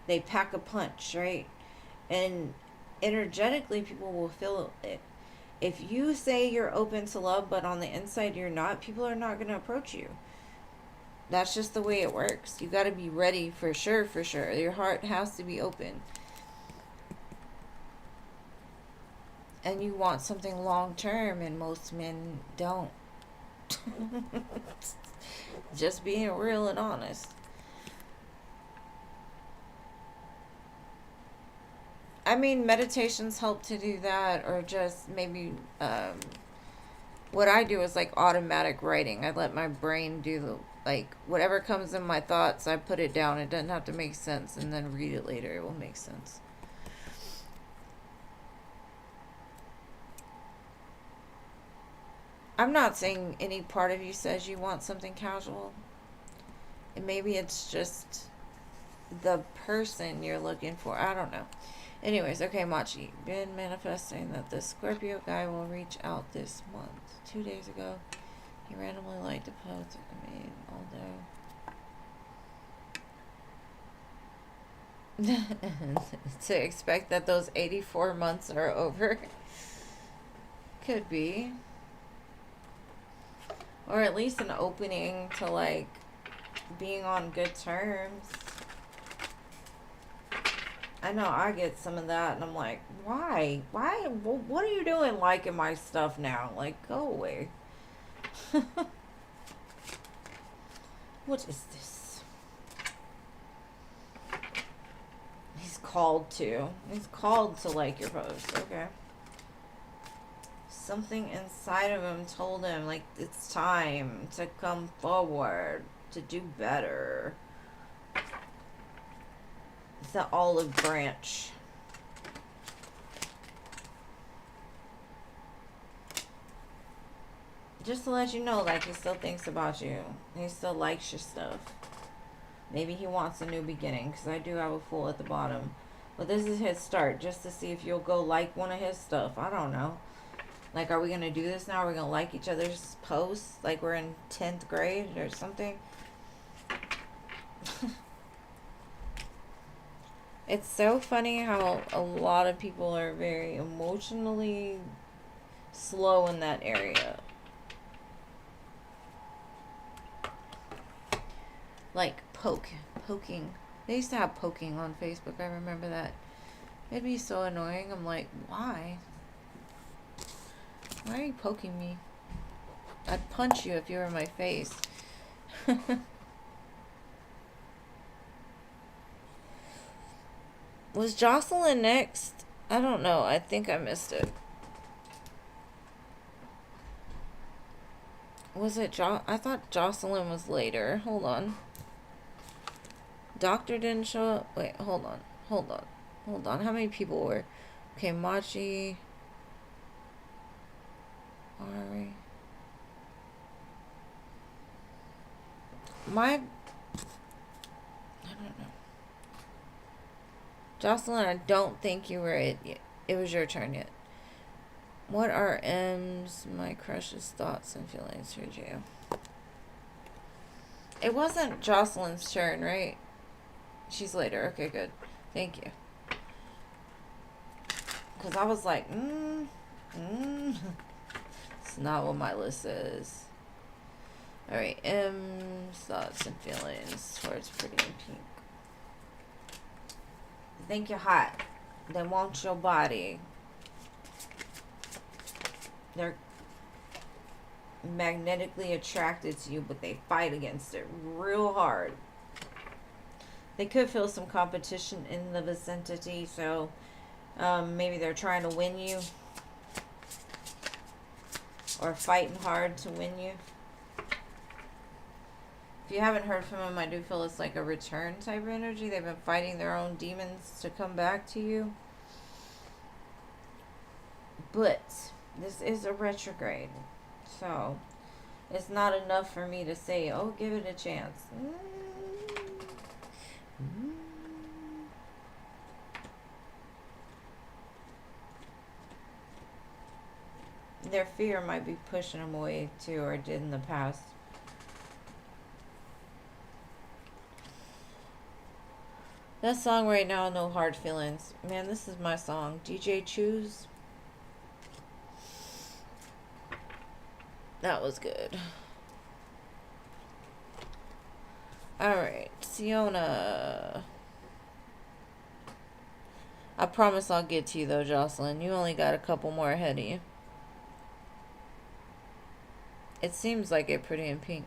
Speaker 1: They pack a punch, right? And energetically, people will feel it. If you say you're open to love, but on the inside you're not, people are not going to approach you. That's just the way it works. You got to be ready for sure, for sure. Your heart has to be open. And you want something long term, and most men don't. Just being real and honest. I mean, meditations help to do that, or just maybe what I do is like automatic writing. I let my brain do the, like, whatever comes in my thoughts, I put it down. It doesn't have to make sense, and then read it later. It will make sense. I'm not saying any part of you says you want something casual. And maybe it's just the person you're looking for. I don't know. Anyways, okay, Machi. Been manifesting that the Scorpio guy will reach out this month. 2 days ago, he randomly liked a post I made, although to expect that those 84 months are over. Could be. Or at least an opening to, like, being on good terms. I know I get some of that, and I'm like, why? Why? What are you doing liking my stuff now? Like, go away. What is this? He's called to. He's called to like your post. Okay. Something inside of him told him, like, it's time to come forward, to do better. It's the olive branch. Just to let you know, like, he still thinks about you. He still likes your stuff. Maybe he wants a new beginning, because I do have a Fool at the bottom. But this is his start, just to see if you'll go like one of his stuff. I don't know. Like, are we going to do this now? Are we going to like each other's posts? Like we're in 10th grade or something? It's so funny how a lot of people are very emotionally slow in that area. Like poking. They used to have poking on Facebook. I remember that. It'd be so annoying. I'm like, why? Why are you poking me? I'd punch you if you were in my face. Was Jocelyn next? I don't know. I think I missed it. Was it I thought Jocelyn was later. Hold on. Doctor didn't show up. Wait, hold on. Hold on. Hold on. How many people were? Okay, Machi. Ari. I don't know. Jocelyn, I don't think you were it yet. It was your turn yet. What are M's, my crush's thoughts and feelings for you? It wasn't Jocelyn's turn, right? She's later. Okay, good. Thank you. Because I was like, It's not what my list says. Alright, M's, thoughts and feelings towards Pretty in Pink. They think you're hot. They want your body. They're magnetically attracted to you, but they fight against it real hard. They could feel some competition in the vicinity, so maybe they're trying to win you or fighting hard to win you. If you haven't heard from them, I do feel it's like a return type of energy. They've been fighting their own demons to come back to you. But this is a retrograde, so it's not enough for me to say, oh, give it a chance. Their fear might be pushing them away too, or did in the past. That song right now, No Hard Feelings. Man, this is my song. DJ Choose. That was good. Alright, Siona. I promise I'll get to you though, Jocelyn. You only got a couple more ahead of you. It seems like it Pretty in Pink.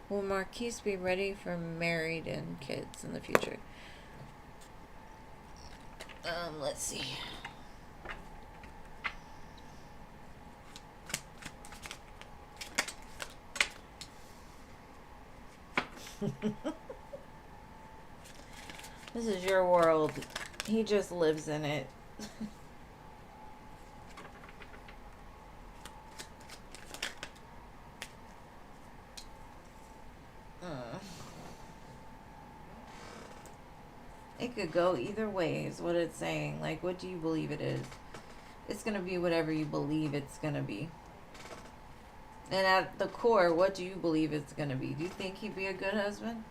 Speaker 1: Will Marquise be ready for married and kids in the future? Let's see. This is your world. He just lives in it. It could go either way is what it's saying. Like, what do you believe it is? It's going to be whatever you believe it's going to be. And at the core, what do you believe it's going to be? Do you think he'd be a good husband?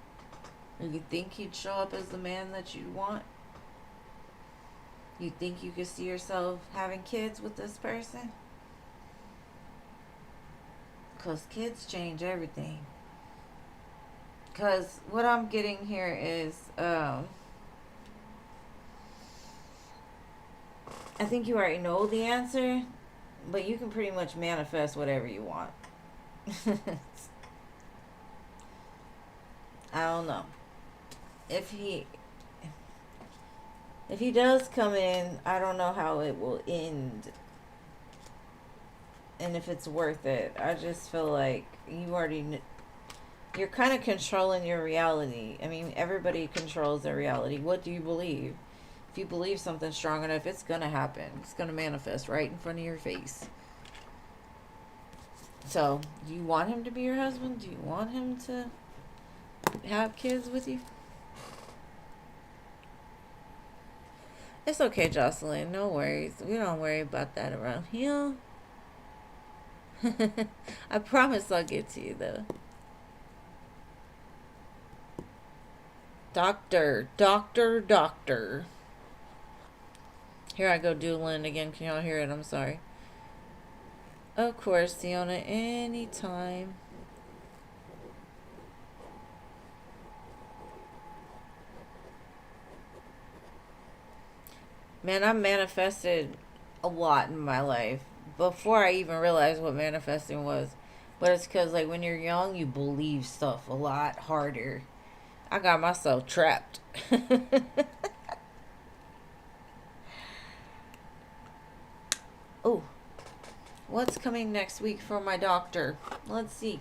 Speaker 1: Or you think he'd show up as the man that you want? You think you could see yourself having kids with this person? Because kids change everything. Because what I'm getting here is, I think you already know the answer, but you can pretty much manifest whatever you want. I don't know. If he does come in, I don't know how it will end. And if it's worth it. I just feel like you're kind of controlling your reality. I mean, everybody controls their reality. What do you believe? If you believe something strong enough, it's going to happen. It's going to manifest right in front of your face. So, do you want him to be your husband? Do you want him to have kids with you? It's okay, Jocelyn. No worries. We don't worry about that around here. I promise I'll get to you, though. Doctor. Here I go doodling again. Can y'all hear it? I'm sorry. Of course, Siona, anytime. Man, I manifested a lot in my life before I even realized what manifesting was. But it's because, like, when you're young, you believe stuff a lot harder. I got myself trapped. Oh, what's coming next week for my doctor? Let's see.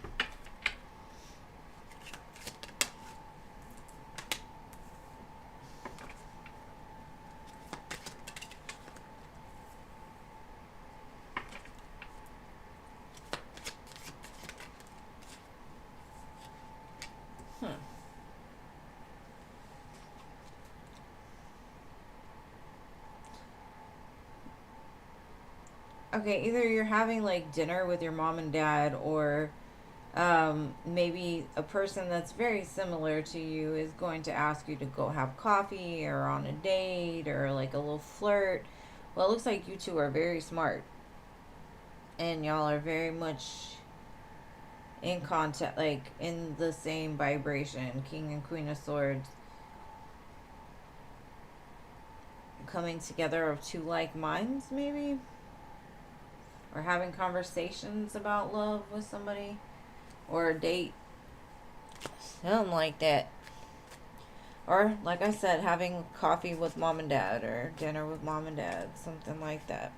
Speaker 1: Okay, either you're having like dinner with your mom and dad, or maybe a person that's very similar to you is going to ask you to go have coffee or on a date or like a little flirt. Well, it looks like you two are very smart and y'all are very much in contact, like in the same vibration. King and Queen of Swords coming together of two like minds, maybe, or having conversations about love with somebody, or a date, something like that. Or, like I said, having coffee with mom and dad, or dinner with mom and dad, something like that.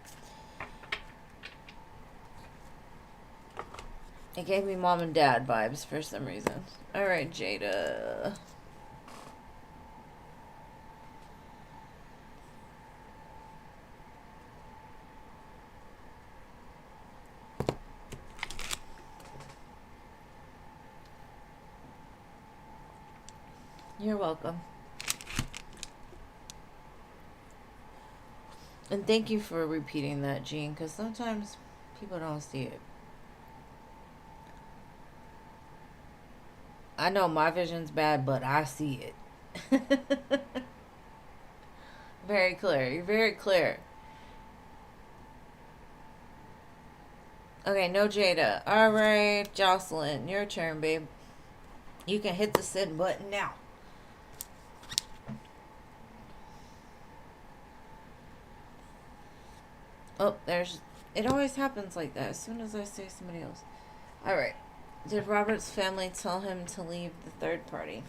Speaker 1: It gave me mom and dad vibes for some reason. Alright, Jada. You're welcome. And thank you for repeating that, Jean, because sometimes people don't see it. I know my vision's bad, but I see it. Very clear. You're very clear. Okay, no Jada. Alright, Jocelyn, your turn, babe. You can hit the send button now. Oh, there's... It always happens like that as soon as I say somebody else. Alright. Did Robert's family tell him to leave the third party?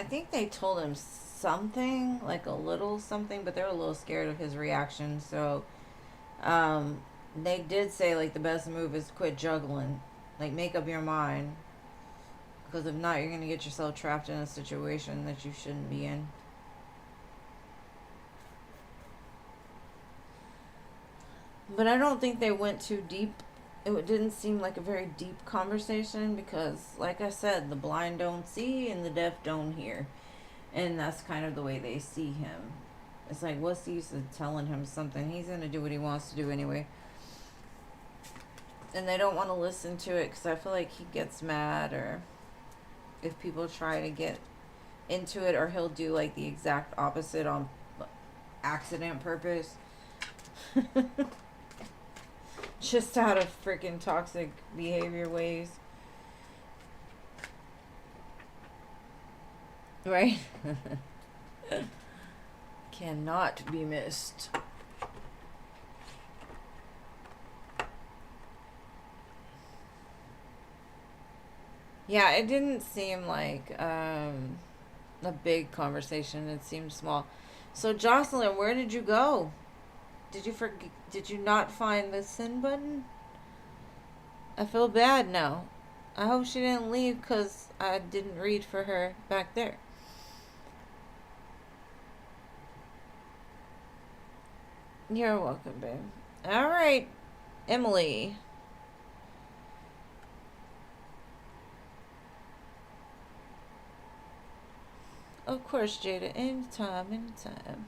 Speaker 1: think they told him something, like a little something, but they were a little scared of his reaction. So, um, they did say like the best move is quit juggling, like make up your mind, because if not, you're gonna get yourself trapped in a situation that you shouldn't be in. But I don't think they went too deep. It didn't seem like a very deep conversation because, like I said, the blind don't see and the deaf don't hear. And that's kind of the way they see him. It's like, what's the use of telling him something? He's going to do what he wants to do anyway. And they don't want to listen to it because I feel like he gets mad, or if people try to get into it, or he'll do like the exact opposite on accident purpose. Just out of freaking toxic behavior ways. Right? Cannot be missed. Yeah, it didn't seem like a big conversation. It seemed small. So Jocelyn, where did you go? Did you forget? Did you not find the send button? I feel bad now. I hope she didn't leave because I didn't read for her back there. You're welcome, babe. All right, Emily. Of course, Jada. Anytime, anytime.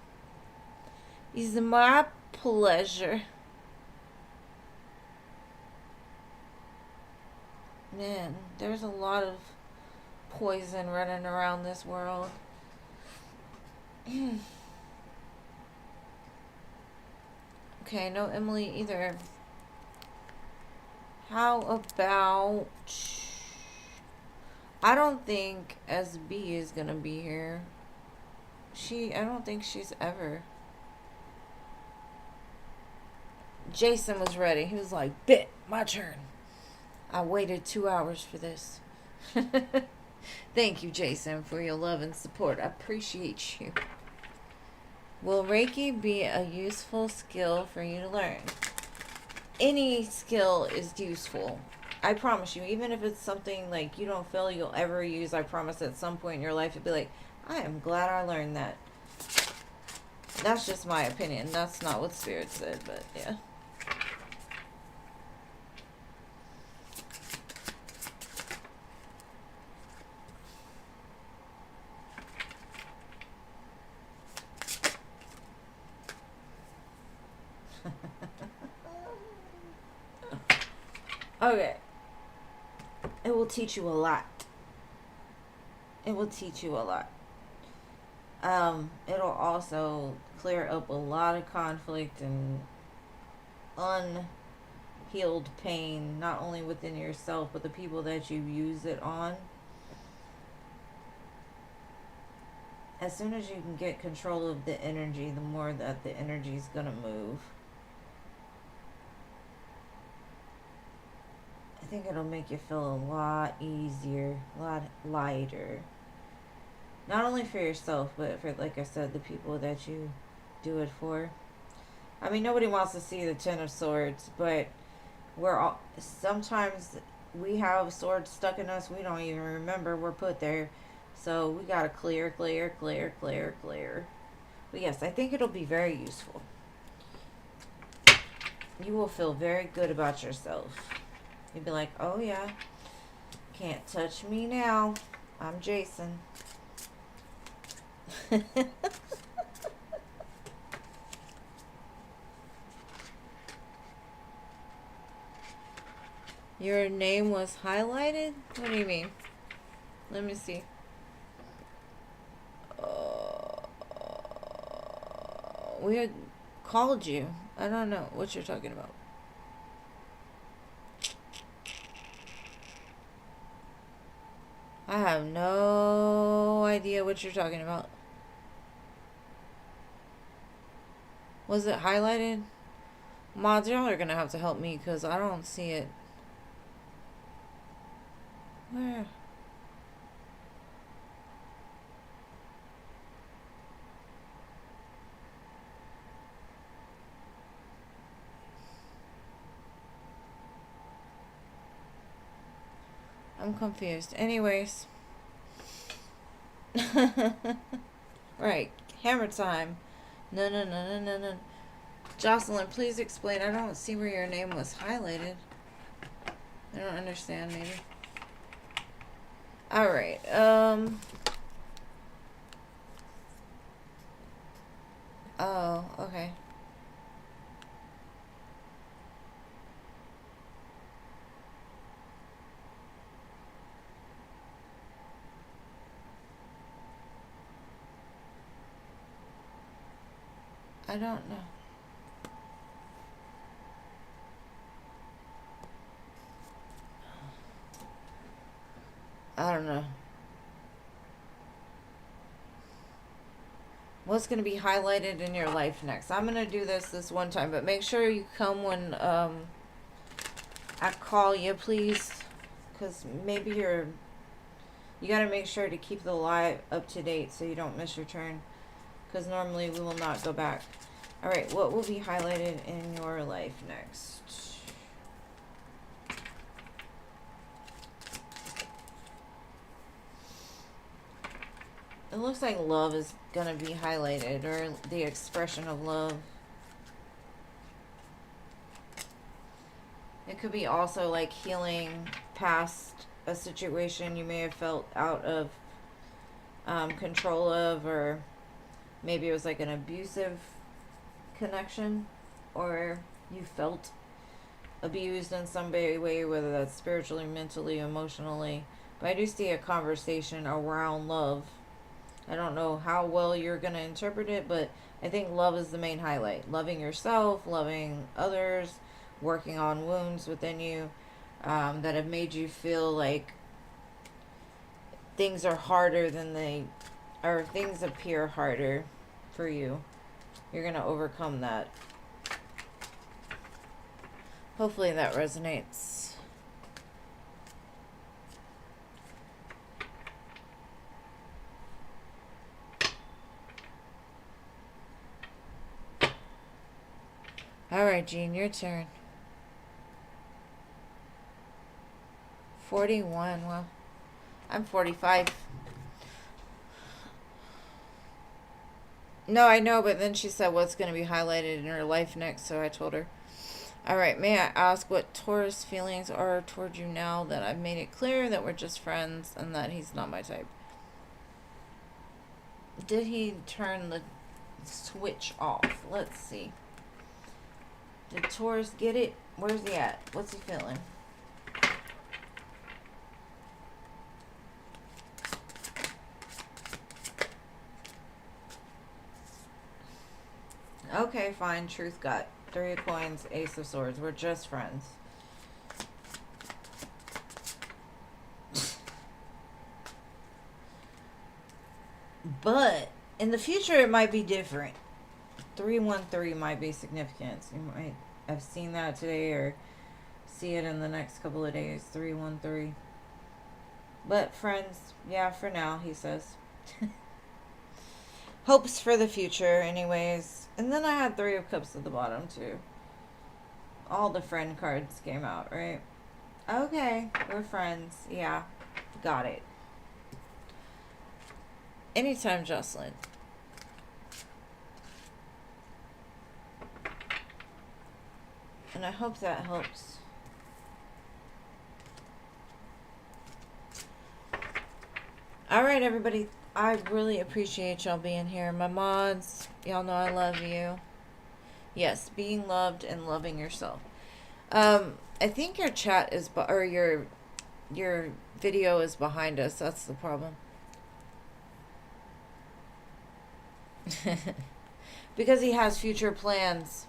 Speaker 1: It's my pleasure. Man, there's a lot of poison running around this world. Okay, no Emily either. How about... I don't think SB is gonna be here. I don't think she's ever... Jason was ready. He was like, "Bit, my turn. I waited 2 hours for this." Thank you, Jason, for your love and support. I appreciate you. Will Reiki be a useful skill for you to learn? Any skill is useful. I promise you, even if it's something like you don't feel you'll ever use, I promise at some point in your life you'll be like, I am glad I learned that. That's just my opinion. That's not what Spirit said, but yeah. Okay. It will teach you a lot. It will teach you a lot. It'll also clear up a lot of conflict and unhealed pain, not only within yourself, but the people that you use it on. As soon as you can get control of the energy, the more that the energy is going to move. I think it'll make you feel a lot easier, a lot lighter. Not only for yourself, but for, like I said, the people that you do it for. I mean, nobody wants to see the Ten of Swords, but sometimes we have swords stuck in us. We don't even remember we're put there. So we gotta clear. But yes, I think it'll be very useful. You will feel very good about yourself. You'd be like, oh yeah, can't touch me now. I'm Jason. Your name was highlighted? What do you mean? Let me see. We had called you. I don't know what you're talking about. I have no idea what you're talking about. Was it highlighted? Mods, y'all are gonna have to help me because I don't see it. Where? I'm confused. Anyways. Right. Hammer time. No, no, no, no, no, no. Jocelyn, please explain. I don't see where your name was highlighted. I don't understand, maybe. Alright, oh, okay. I don't know. I don't know. What's going to be highlighted in your life next? I'm going to do this one time, but make sure you come when I call you, please, because maybe you got to make sure to keep the live up to date so you don't miss your turn, because normally we will not go back. All right, what will be highlighted in your life next? It looks like love is going to be highlighted, or the expression of love. It could be also like healing past a situation you may have felt out of control of, or maybe it was like an abusive connection, or you felt abused in some way, whether that's spiritually, mentally, emotionally. But I do see a conversation around love. I don't know how well you're going to interpret it, but I think love is the main highlight. Loving yourself, loving others, working on wounds within you that have made you feel like things are harder than they, or things appear harder for you. You're going to overcome that. Hopefully that resonates. Alright, Jean, your turn. 41, well, I'm 45. No, I know, but then she said what's going to be highlighted in her life next, so I told her. Alright, may I ask what Taurus' feelings are toward you now that I've made it clear that we're just friends and that he's not my type? Did he turn the switch off? Let's see. Did Taurus get it? Where's he at? What's he feeling? Okay, fine. Truth got 3 of coins, Ace of swords. We're just friends. But in the future, it might be different. 313 might be significant. You might have seen that today or see it in the next couple of days. 313. But friends, yeah, for now, he says. Hopes for the future, anyways. And then I had 3 of cups at the bottom, too. All the friend cards came out, right? Okay, we're friends. Yeah, got it. Anytime, Jocelyn. And I hope that helps. Alright, everybody. I really appreciate y'all being here. My mods, y'all know I love you. Yes, being loved and loving yourself. I think your chat is, or your video is behind us. That's the problem. Because he has future plans.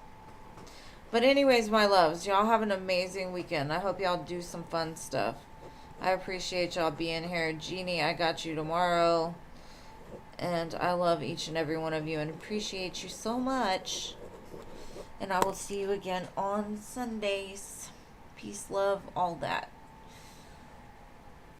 Speaker 1: But anyways, my loves, y'all have an amazing weekend. I hope y'all do some fun stuff. I appreciate y'all being here. Jeannie, I got you tomorrow. And I love each and every one of you and appreciate you so much. And I will see you again on Sundays. Peace, love, all that.